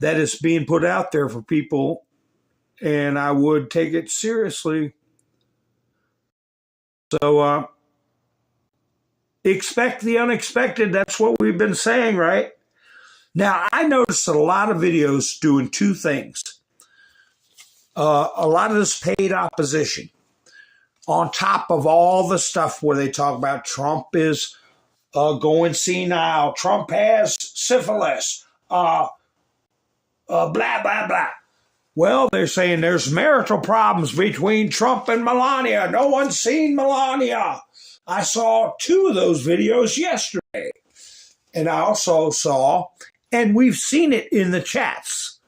that is being put out there for people, and I would take it seriously. So expect the unexpected. That's what we've been saying, right? Now, I noticed a lot of videos doing two things. A lot of this paid opposition, on top of all the stuff where they talk about Trump is going senile, Trump has syphilis, blah, blah, blah. Well, they're saying there's marital problems between Trump and Melania. No one's seen Melania. I saw 2 of those videos yesterday. And I also saw, and we've seen it in the chats.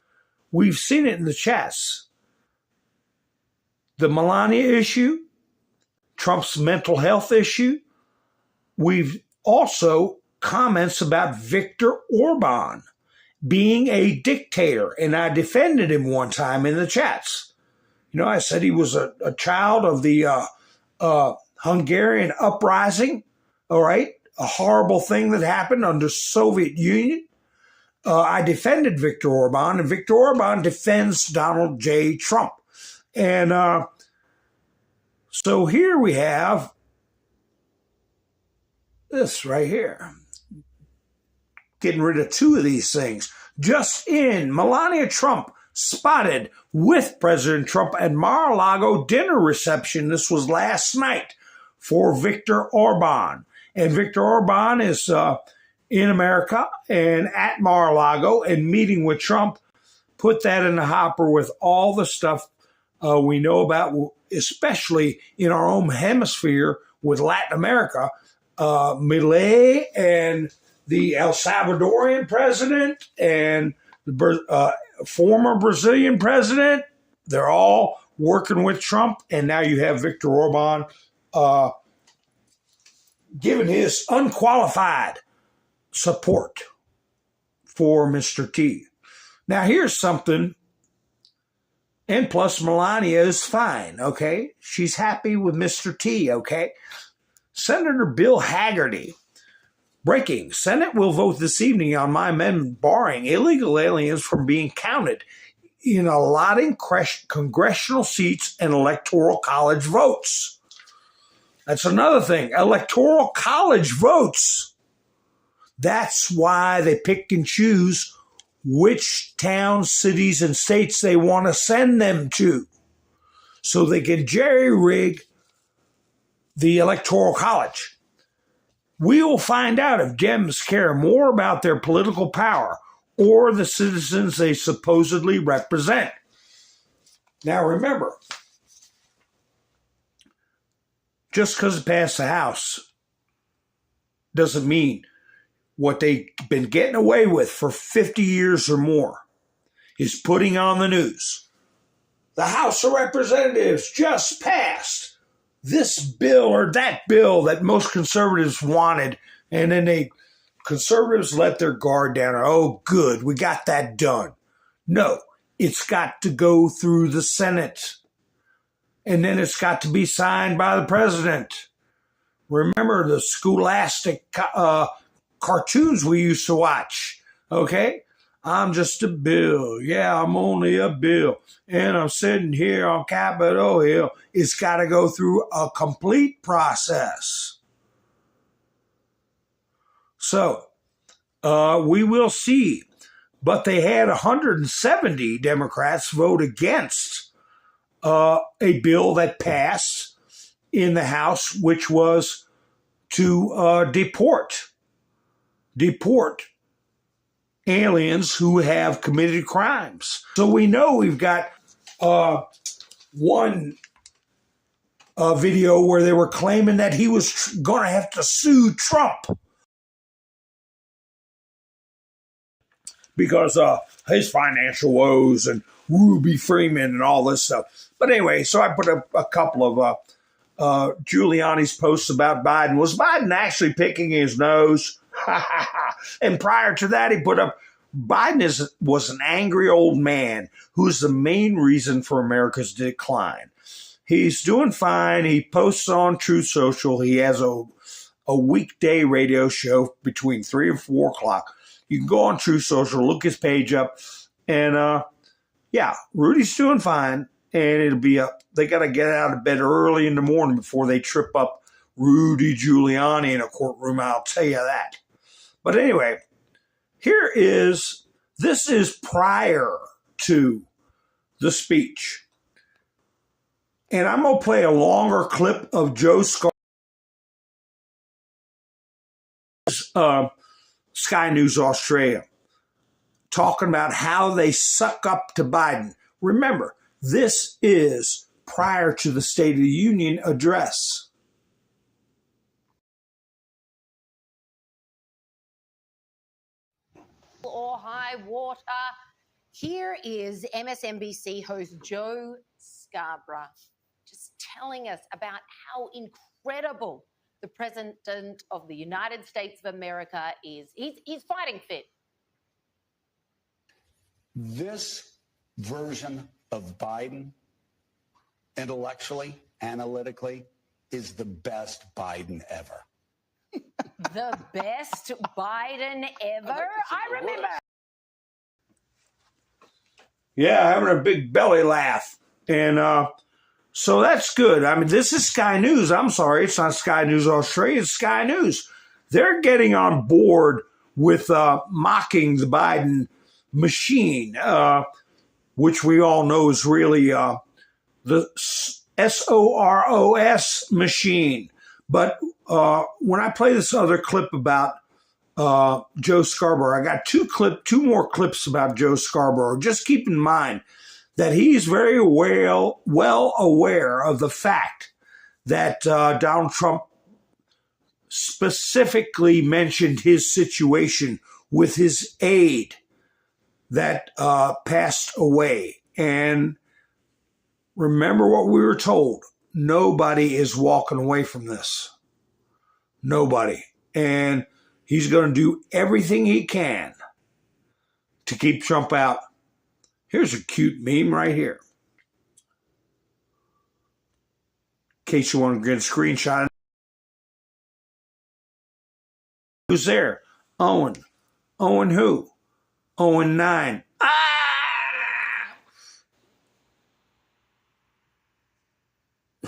The Melania issue, Trump's mental health issue. We've also comments about Viktor Orban being a dictator, and I defended him one time in the chats. You know, I said he was a child of the Hungarian uprising, all right, a horrible thing that happened under Soviet Union. I defended Viktor Orban, and Viktor Orban defends Donald J. Trump. And so here we have this right here. Getting rid of 2 of these things. Just in, Melania Trump spotted with President Trump at Mar-a-Lago dinner reception. This was last night for Viktor Orban. And Viktor Orban is in America and at Mar-a-Lago and meeting with Trump. Put that in the hopper with all the stuff we know about, especially in our own hemisphere with Latin America. Milei and the El Salvadorian president and the former Brazilian president, they're all working with Trump. And now you have Viktor Orban giving his unqualified support for Mr. T. Now, here's something. And plus, Melania is fine, okay? She's happy with Mr. T, okay? Senator Bill Hagerty. Breaking. Senate will vote this evening on my amendment barring illegal aliens from being counted in allotting congressional seats and electoral college votes. That's another thing. Electoral college votes. That's why they pick and choose which towns, cities, and states they want to send them to, so they can jerry-rig the Electoral College. We will find out if Dems care more about their political power or the citizens they supposedly represent. Now remember, just because it passed the House doesn't mean what they've been getting away with for 50 years or more is putting on the news. The House of Representatives just passed this bill or that bill that most conservatives wanted, and then conservatives let their guard down. Oh, good, we got that done. No, it's got to go through the Senate, and then it's got to be signed by the president. Remember the scholastic cartoons we used to watch, okay? I'm just a bill. Yeah, I'm only a bill. And I'm sitting here on Capitol Hill. It's got to go through a complete process. So, we will see. But they had 170 Democrats vote against a bill that passed in the House, which was to deport aliens who have committed crimes. So we know we've got one video where they were claiming that he was going to have to sue Trump because his financial woes and Ruby Freeman and all this stuff. But anyway, so I put a couple of Giuliani's posts about Biden. Was Biden actually picking his nose? And prior to that, he put up, Biden was an angry old man who's the main reason for America's decline. He's doing fine. He posts on Truth Social. He has a weekday radio show between 3 and 4 o'clock. You can go on Truth Social, look his page up, and yeah, Rudy's doing fine. And it'll be they got to get out of bed early in the morning before they trip up Rudy Giuliani in a courtroom. I'll tell you that. But anyway, this is prior to the speech. And I'm going to play a longer clip of Joe Scarborough's Sky News Australia talking about how they suck up to Biden. Remember, this is prior to the State of the Union address. Or high water. Here is MSNBC host Joe Scarborough just telling us about how incredible the President of the United States of America is. He's fighting fit. This version of Biden, intellectually, analytically, is the best Biden ever. The best Biden ever? I remember. Yeah, having a big belly laugh. And so that's good. I mean, this is Sky News. I'm sorry, it's not Sky News Australia, it's Sky News. They're getting on board with mocking the Biden machine, which we all know is really the SOROS machine. But when I play this other clip about Joe Scarborough, I got two more clips about Joe Scarborough. Just keep in mind that he's very well aware of the fact that Donald Trump specifically mentioned his situation with his aide that passed away. And remember what we were told. Nobody is walking away from this. Nobody. And he's going to do everything he can to keep Trump out. Here's a cute meme right here. In case you want to get a screenshot. Who's there? Owen. Owen who? Owen 9.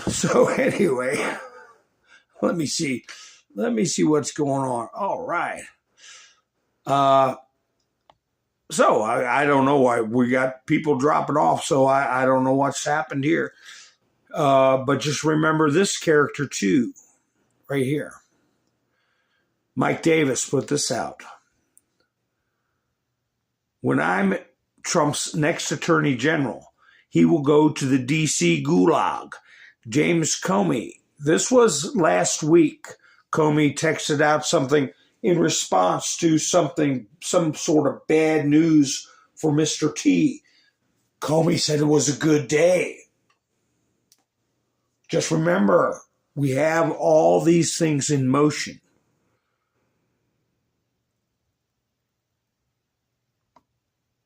So anyway, let me see what's going on. All right. So I don't know why we got people dropping off. So I don't know what's happened here. But just remember this character too, right here. Mike Davis put this out. When I'm Trump's next attorney general, he will go to the D.C. gulag. James Comey. This was last week. Comey texted out something in response to some sort of bad news for Mr. T. Comey said it was a good day. Just remember, we have all these things in motion.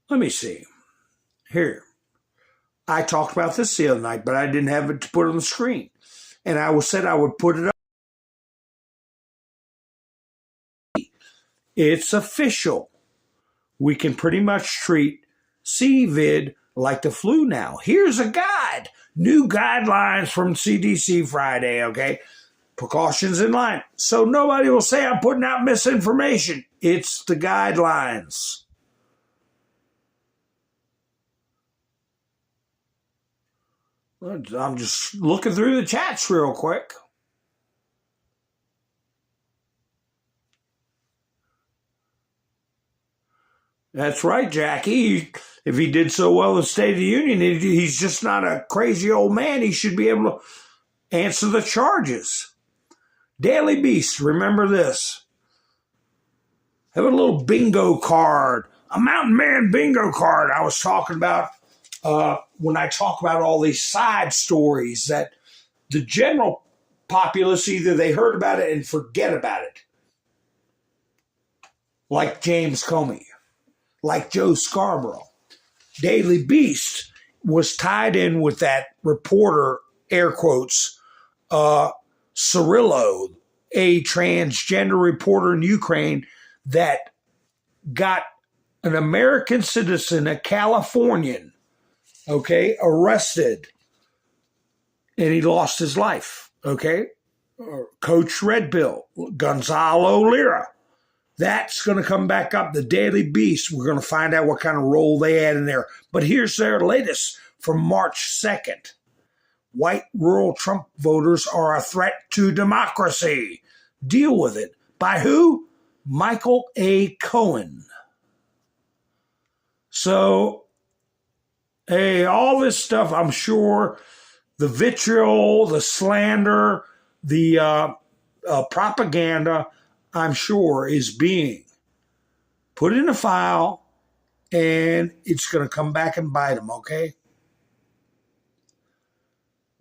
Let me see. Here. I talked about this the other night, but I didn't have it to put on the screen. And I said I would put it up. It's official. We can pretty much treat CVID like the flu now. Here's a guide. New guidelines from CDC Friday, okay? Precautions in line. So nobody will say I'm putting out misinformation. It's the guidelines. I'm just looking through the chats real quick. That's right, Jackie. If he did so well in the State of the Union, he's just not a crazy old man. He should be able to answer the charges. Daily Beast, remember this. Have a little bingo card A Mountainman bingo card I was talking about when I talk about all these side stories that the general populace, either they heard about it and forget about it. Like James Comey, like Joe Scarborough. Daily Beast was tied in with that reporter, air quotes, Cirillo, a transgender reporter in Ukraine that got an American citizen, a Californian, okay, arrested, and he lost his life, okay? Coach Red Bill, Gonzalo Lira. That's going to come back up. The Daily Beast, we're going to find out what kind of role they had in there. But here's their latest from March 2nd. White rural Trump voters are a threat to democracy. Deal with it. By who? Michael A. Cohen. So, hey, all this stuff, I'm sure, the vitriol, the slander, the propaganda, I'm sure, is being put in a file, and it's going to come back and bite them, okay?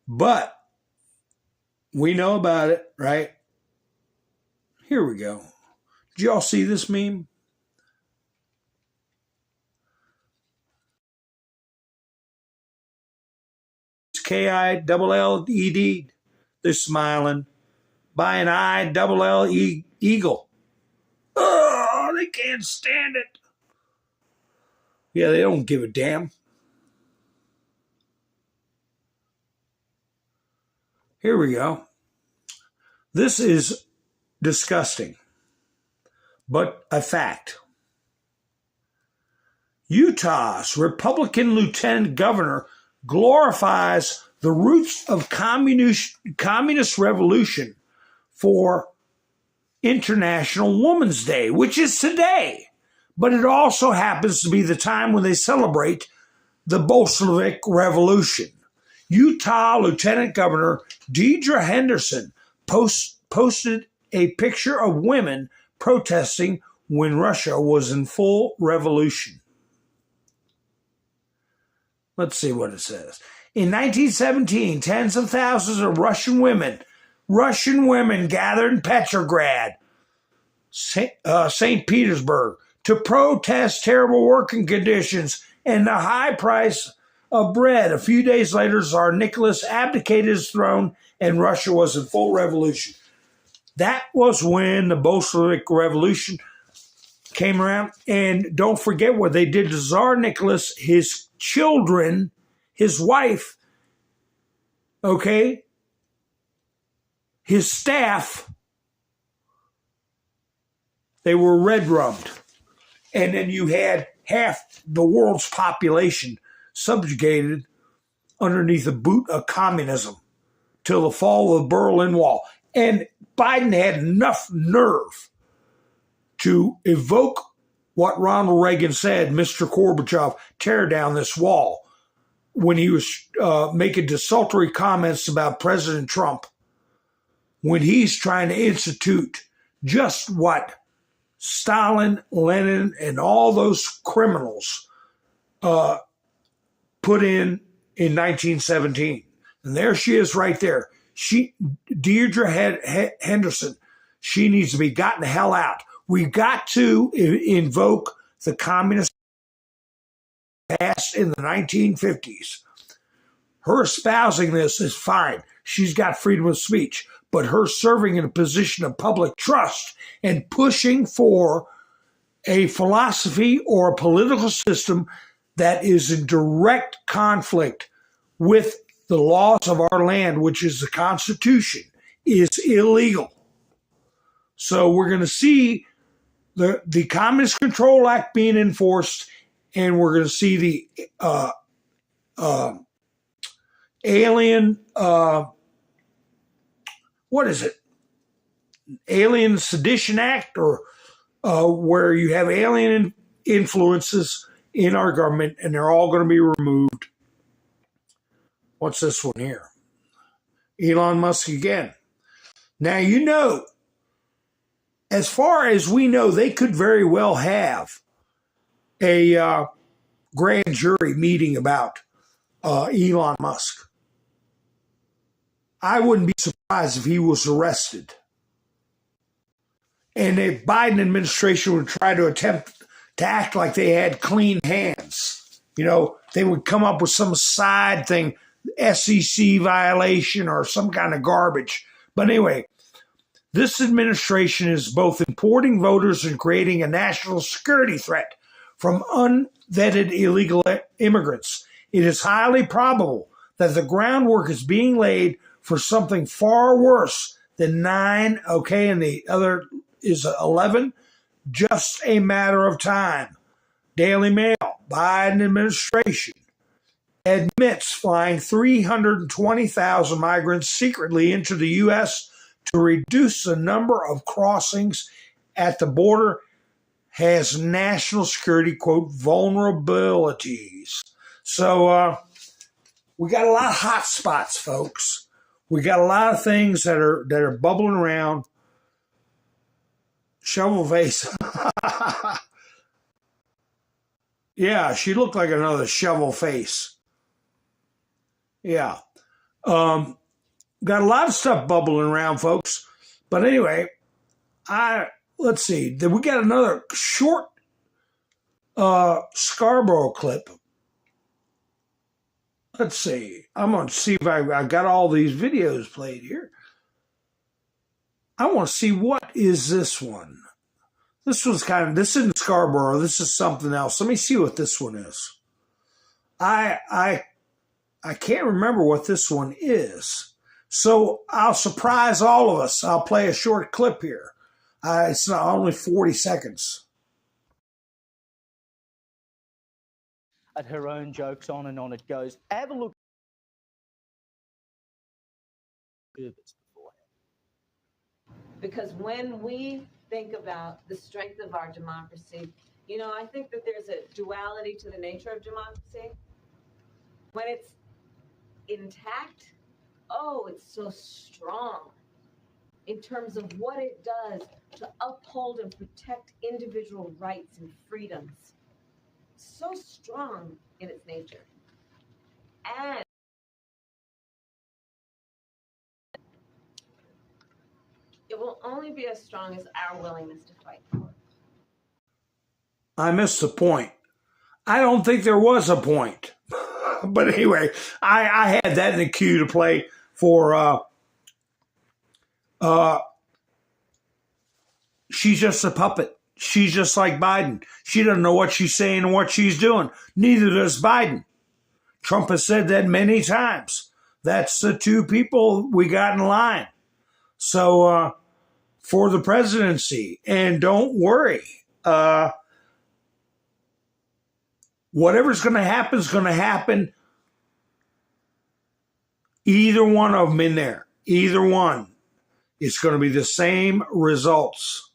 But we know about it, right? Here we go. Did y'all see this meme? It's K-I-double-L-E-D. They're smiling. By an I-double-L-E eagle. Oh, they can't stand it. Yeah, they don't give a damn. Here we go. This is disgusting, but a fact. Utah's Republican lieutenant governor glorifies the roots of communist revolution for International Women's Day, which is today. But it also happens to be the time when they celebrate the Bolshevik Revolution. Utah Lieutenant Governor Deidre Henderson posted a picture of women protesting when Russia was in full revolution. Let's see what it says. In 1917, tens of thousands of Russian women gathered in Petrograd, St. Petersburg, to protest terrible working conditions and the high price of bread. A few days later, Tsar Nicholas abdicated his throne and Russia was in full revolution. That was when the Bolshevik Revolution came around. And don't forget what they did to Tsar Nicholas, his children, his wife, okay, his staff. They were red-rubbed. And then you had half the world's population subjugated underneath the boot of communism till the fall of the Berlin Wall. And Biden had enough nerve to evoke what Ronald Reagan said, Mr. Gorbachev, tear down this wall, when he was making desultory comments about President Trump, when he's trying to institute just what Stalin, Lenin, and all those criminals put in 1917. And there she is right there. Deidre Henderson, she needs to be gotten the hell out. We've got to invoke the communist past in the 1950s. Her espousing this is fine. She's got freedom of speech. But her serving in a position of public trust and pushing for a philosophy or a political system that is in direct conflict with the laws of our land, which is the Constitution, is illegal. So we're going to see the Communist Control Act being enforced, and we're going to see the alien, what is it? Alien Sedition Act, or where you have alien influences in our government, and they're all going to be removed. What's this one here? Elon Musk again. Now, you know, as far as we know, they could very well have a grand jury meeting about Elon Musk. I wouldn't be surprised if he was arrested. And the Biden administration would try to attempt to act like they had clean hands. You know, they would come up with some side thing, SEC violation or some kind of garbage. But anyway, this administration is both importing voters and creating a national security threat from unvetted illegal immigrants. It is highly probable that the groundwork is being laid for something far worse than 9, okay, and the other is 11, just a matter of time. Daily Mail, Biden administration admits flying 320,000 migrants secretly into the U.S. to reduce the number of crossings at the border has national security, quote, vulnerabilities. So we got a lot of hot spots, folks. We got a lot of things that are bubbling around. Shovel face. Yeah, she looked like another shovel face. Yeah. Got a lot of stuff bubbling around, folks. But anyway, let's see. We got another short Scarborough clip. Let's see. I'm going to see if I got all these videos played here. I want to see, what is this one? This isn't Scarborough. This is something else. Let me see what this one is. I can't remember what this one is. So I'll surprise all of us. I'll play a short clip here. It's not only 40 seconds. At her own jokes, on and on it goes. Have a look. Because when we think about the strength of our democracy, you know, I think that there's a duality to the nature of democracy. When it's intact, oh, it's so strong in terms of what it does to uphold and protect individual rights and freedoms. So strong in its nature. And it will only be as strong as our willingness to fight for it. I missed the point. I don't think there was a point. But anyway, I had that in the queue to play for she's just a puppet. She's just like Biden. She doesn't know what she's saying and what she's doing. Neither does Biden. Trump has said that many times. That's the two people we got in line. So for the presidency, and don't worry, whatever's going to happen is going to happen. Either one of them in there, either one, it's going to be the same results.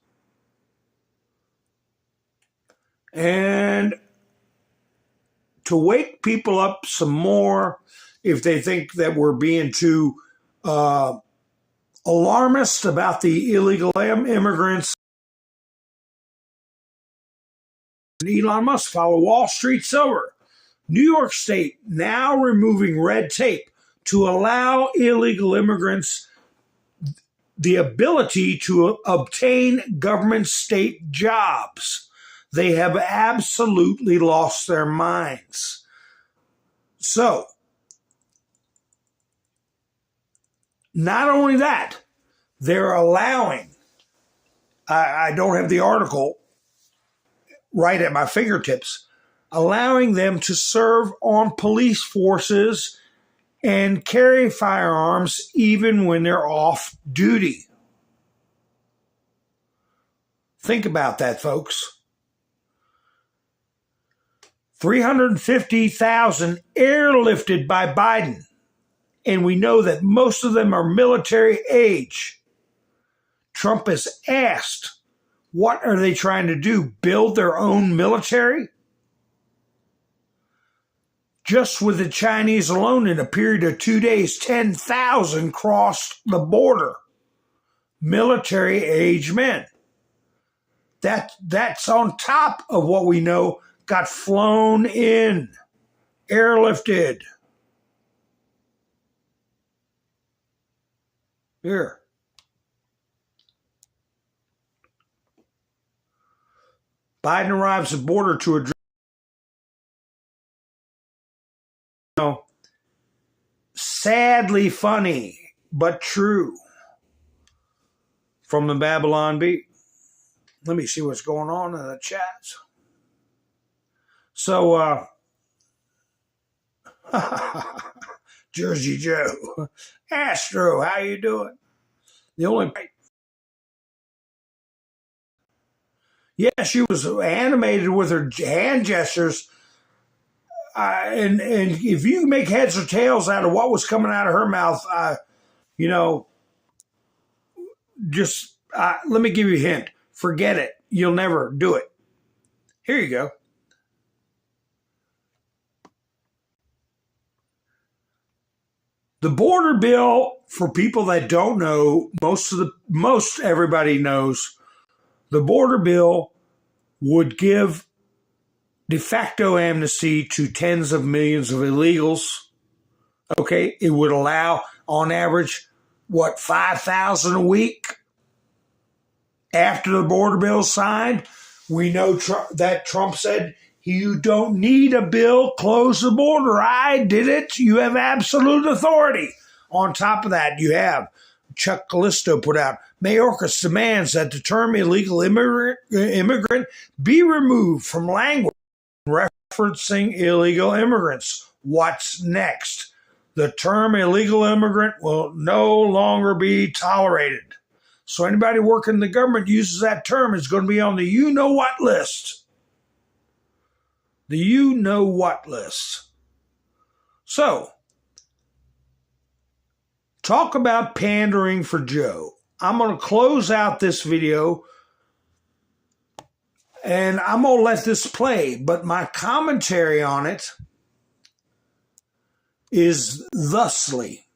And to wake people up some more, if they think that we're being too alarmist about the illegal immigrants, Elon Musk follow Wall Street silver. New York State now removing red tape to allow illegal immigrants the ability to obtain government state jobs. They have absolutely lost their minds. So, not only that, they're allowing, I don't have the article right at my fingertips, allowing them to serve on police forces and carry firearms even when they're off duty. Think about that, folks. 350,000 airlifted by Biden, and we know that most of them are military age. Trump has asked, what are they trying to do? Build their own military? Just with the Chinese alone, in a period of 2 days, 10,000 crossed the border. Military age men. That's on top of what we know got flown in, airlifted. Here. Biden arrives at border to address. Sadly funny, but true. From the Babylon Bee. Let me see what's going on in the chats. So, Jersey Joe, Astro, how you doing? The only, yeah, she was animated with her hand gestures, and if you make heads or tails out of what was coming out of her mouth, you know, just let me give you a hint. Forget it. You'll never do it. Here you go. The border bill, for people that don't know, most everybody knows, the border bill would give de facto amnesty to tens of millions of illegals. Okay, it would allow, on average, 5,000 a week after the border bill is signed. We know that Trump said, you don't need a bill, close the border. I did it. You have absolute authority. On top of that, you have Chuck Callisto put out, Mayorkas demands that the term illegal immigrant be removed from language referencing illegal immigrants. What's next? The term illegal immigrant will no longer be tolerated. So anybody working in the government uses that term is going to be on the you-know-what list. The you-know-what list. So, talk about pandering for Joe. I'm going to close out this video and I'm going to let this play, but my commentary on it is thusly.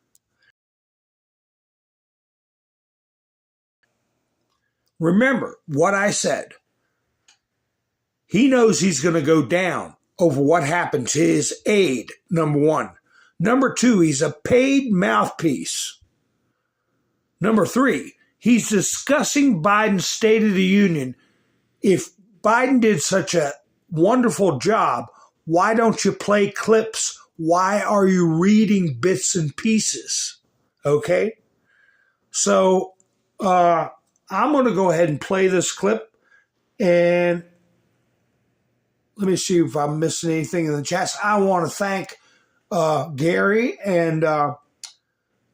Remember what I said. He knows he's going to go down over what happened to his aide, number one. Number two, he's a paid mouthpiece. Number three, he's discussing Biden's State of the Union. If Biden did such a wonderful job, why don't you play clips? Why are you reading bits and pieces? Okay? So, I'm going to go ahead and play this clip, and let me see if I'm missing anything in the chats. I want to thank Gary and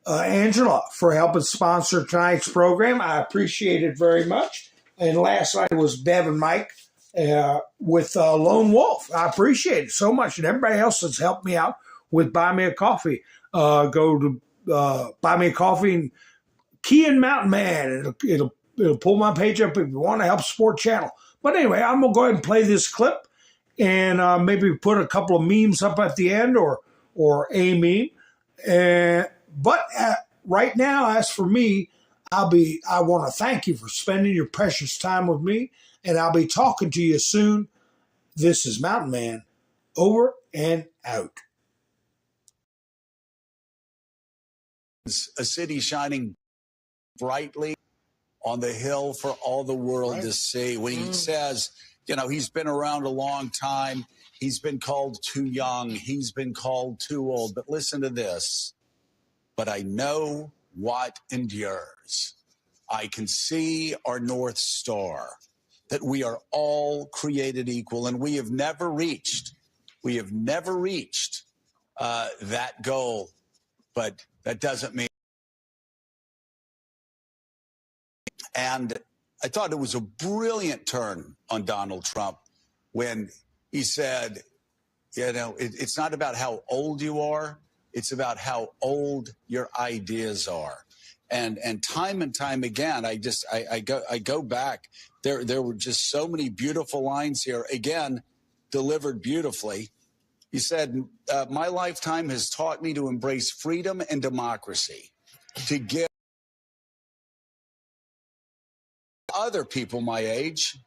Angela for helping sponsor tonight's program. I appreciate it very much. And last night was Bev and Mike with Lone Wolf. I appreciate it so much. And everybody else that's helped me out with Buy Me a Coffee. Go to Buy Me a Coffee and key in Mountainman. It'll pull my page up if you want to help support channel. But anyway, I'm going to go ahead and play this clip and maybe put a couple of memes up at the end or a meme. But right now, as for me, I want to thank you for spending your precious time with me, and I'll be talking to you soon. This is Mountainman, over and out. A city shining brightly on the hill for all the world to see. When he says, you know, he's been around a long time, he's been called too young, he's been called too old. But listen to this. But I know what endures. I can see our North Star, that we are all created equal, and we have never reached that goal. But that doesn't mean. And I thought it was a brilliant turn on Donald Trump when he said, you know, it's not about how old you are. It's about how old your ideas are. And time again, I go back. There were just so many beautiful lines here, again, delivered beautifully. He said, my lifetime has taught me to embrace freedom and democracy, to give other people my age,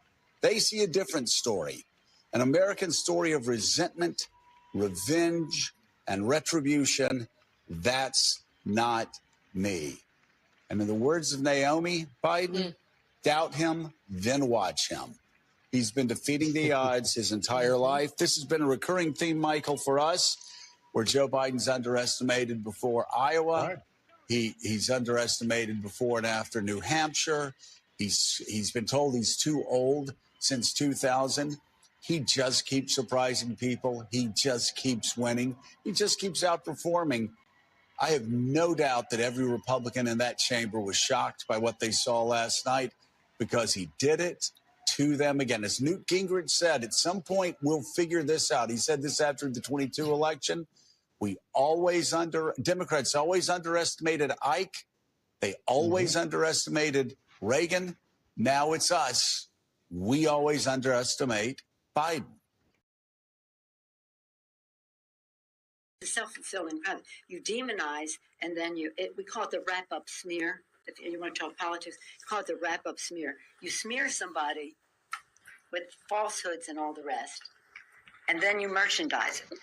they see a different story. An American story of resentment, revenge, and retribution. That's not me. And in the words of Naomi Biden, doubt him, then watch him. He's been defeating the odds his entire life. This has been a recurring theme, Michael, for us, where Joe Biden's underestimated before Iowa. Right. He's underestimated before and after New Hampshire. He's been told he's too old since 2000. He just keeps surprising people. He just keeps winning. He just keeps outperforming. I have no doubt that every Republican in that chamber was shocked by what they saw last night, because he did it to them again. As Newt Gingrich said, at some point we'll figure this out. He said this after the 22 election. Democrats always underestimated Ike. They always underestimated Reagan. Now it's us. We always underestimate Biden. The self-fulfilling prophecy. You demonize, and then we call it the wrap-up smear. If you want to talk politics, call it the wrap-up smear. You smear somebody with falsehoods and all the rest, and then you merchandise it.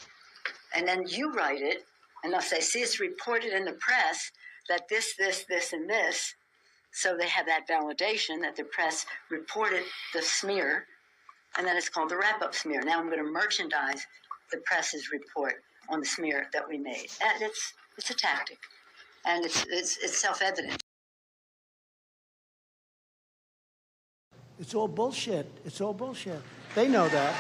And then you write it, and they'll say, see, it's reported in the press that this, and this. So they have that validation that the press reported the smear, and then it's called the wrap-up smear. Now I'm going to merchandise the press's report on the smear that we made. And it's a tactic, and it's self-evident. It's all bullshit. It's all bullshit. They know that.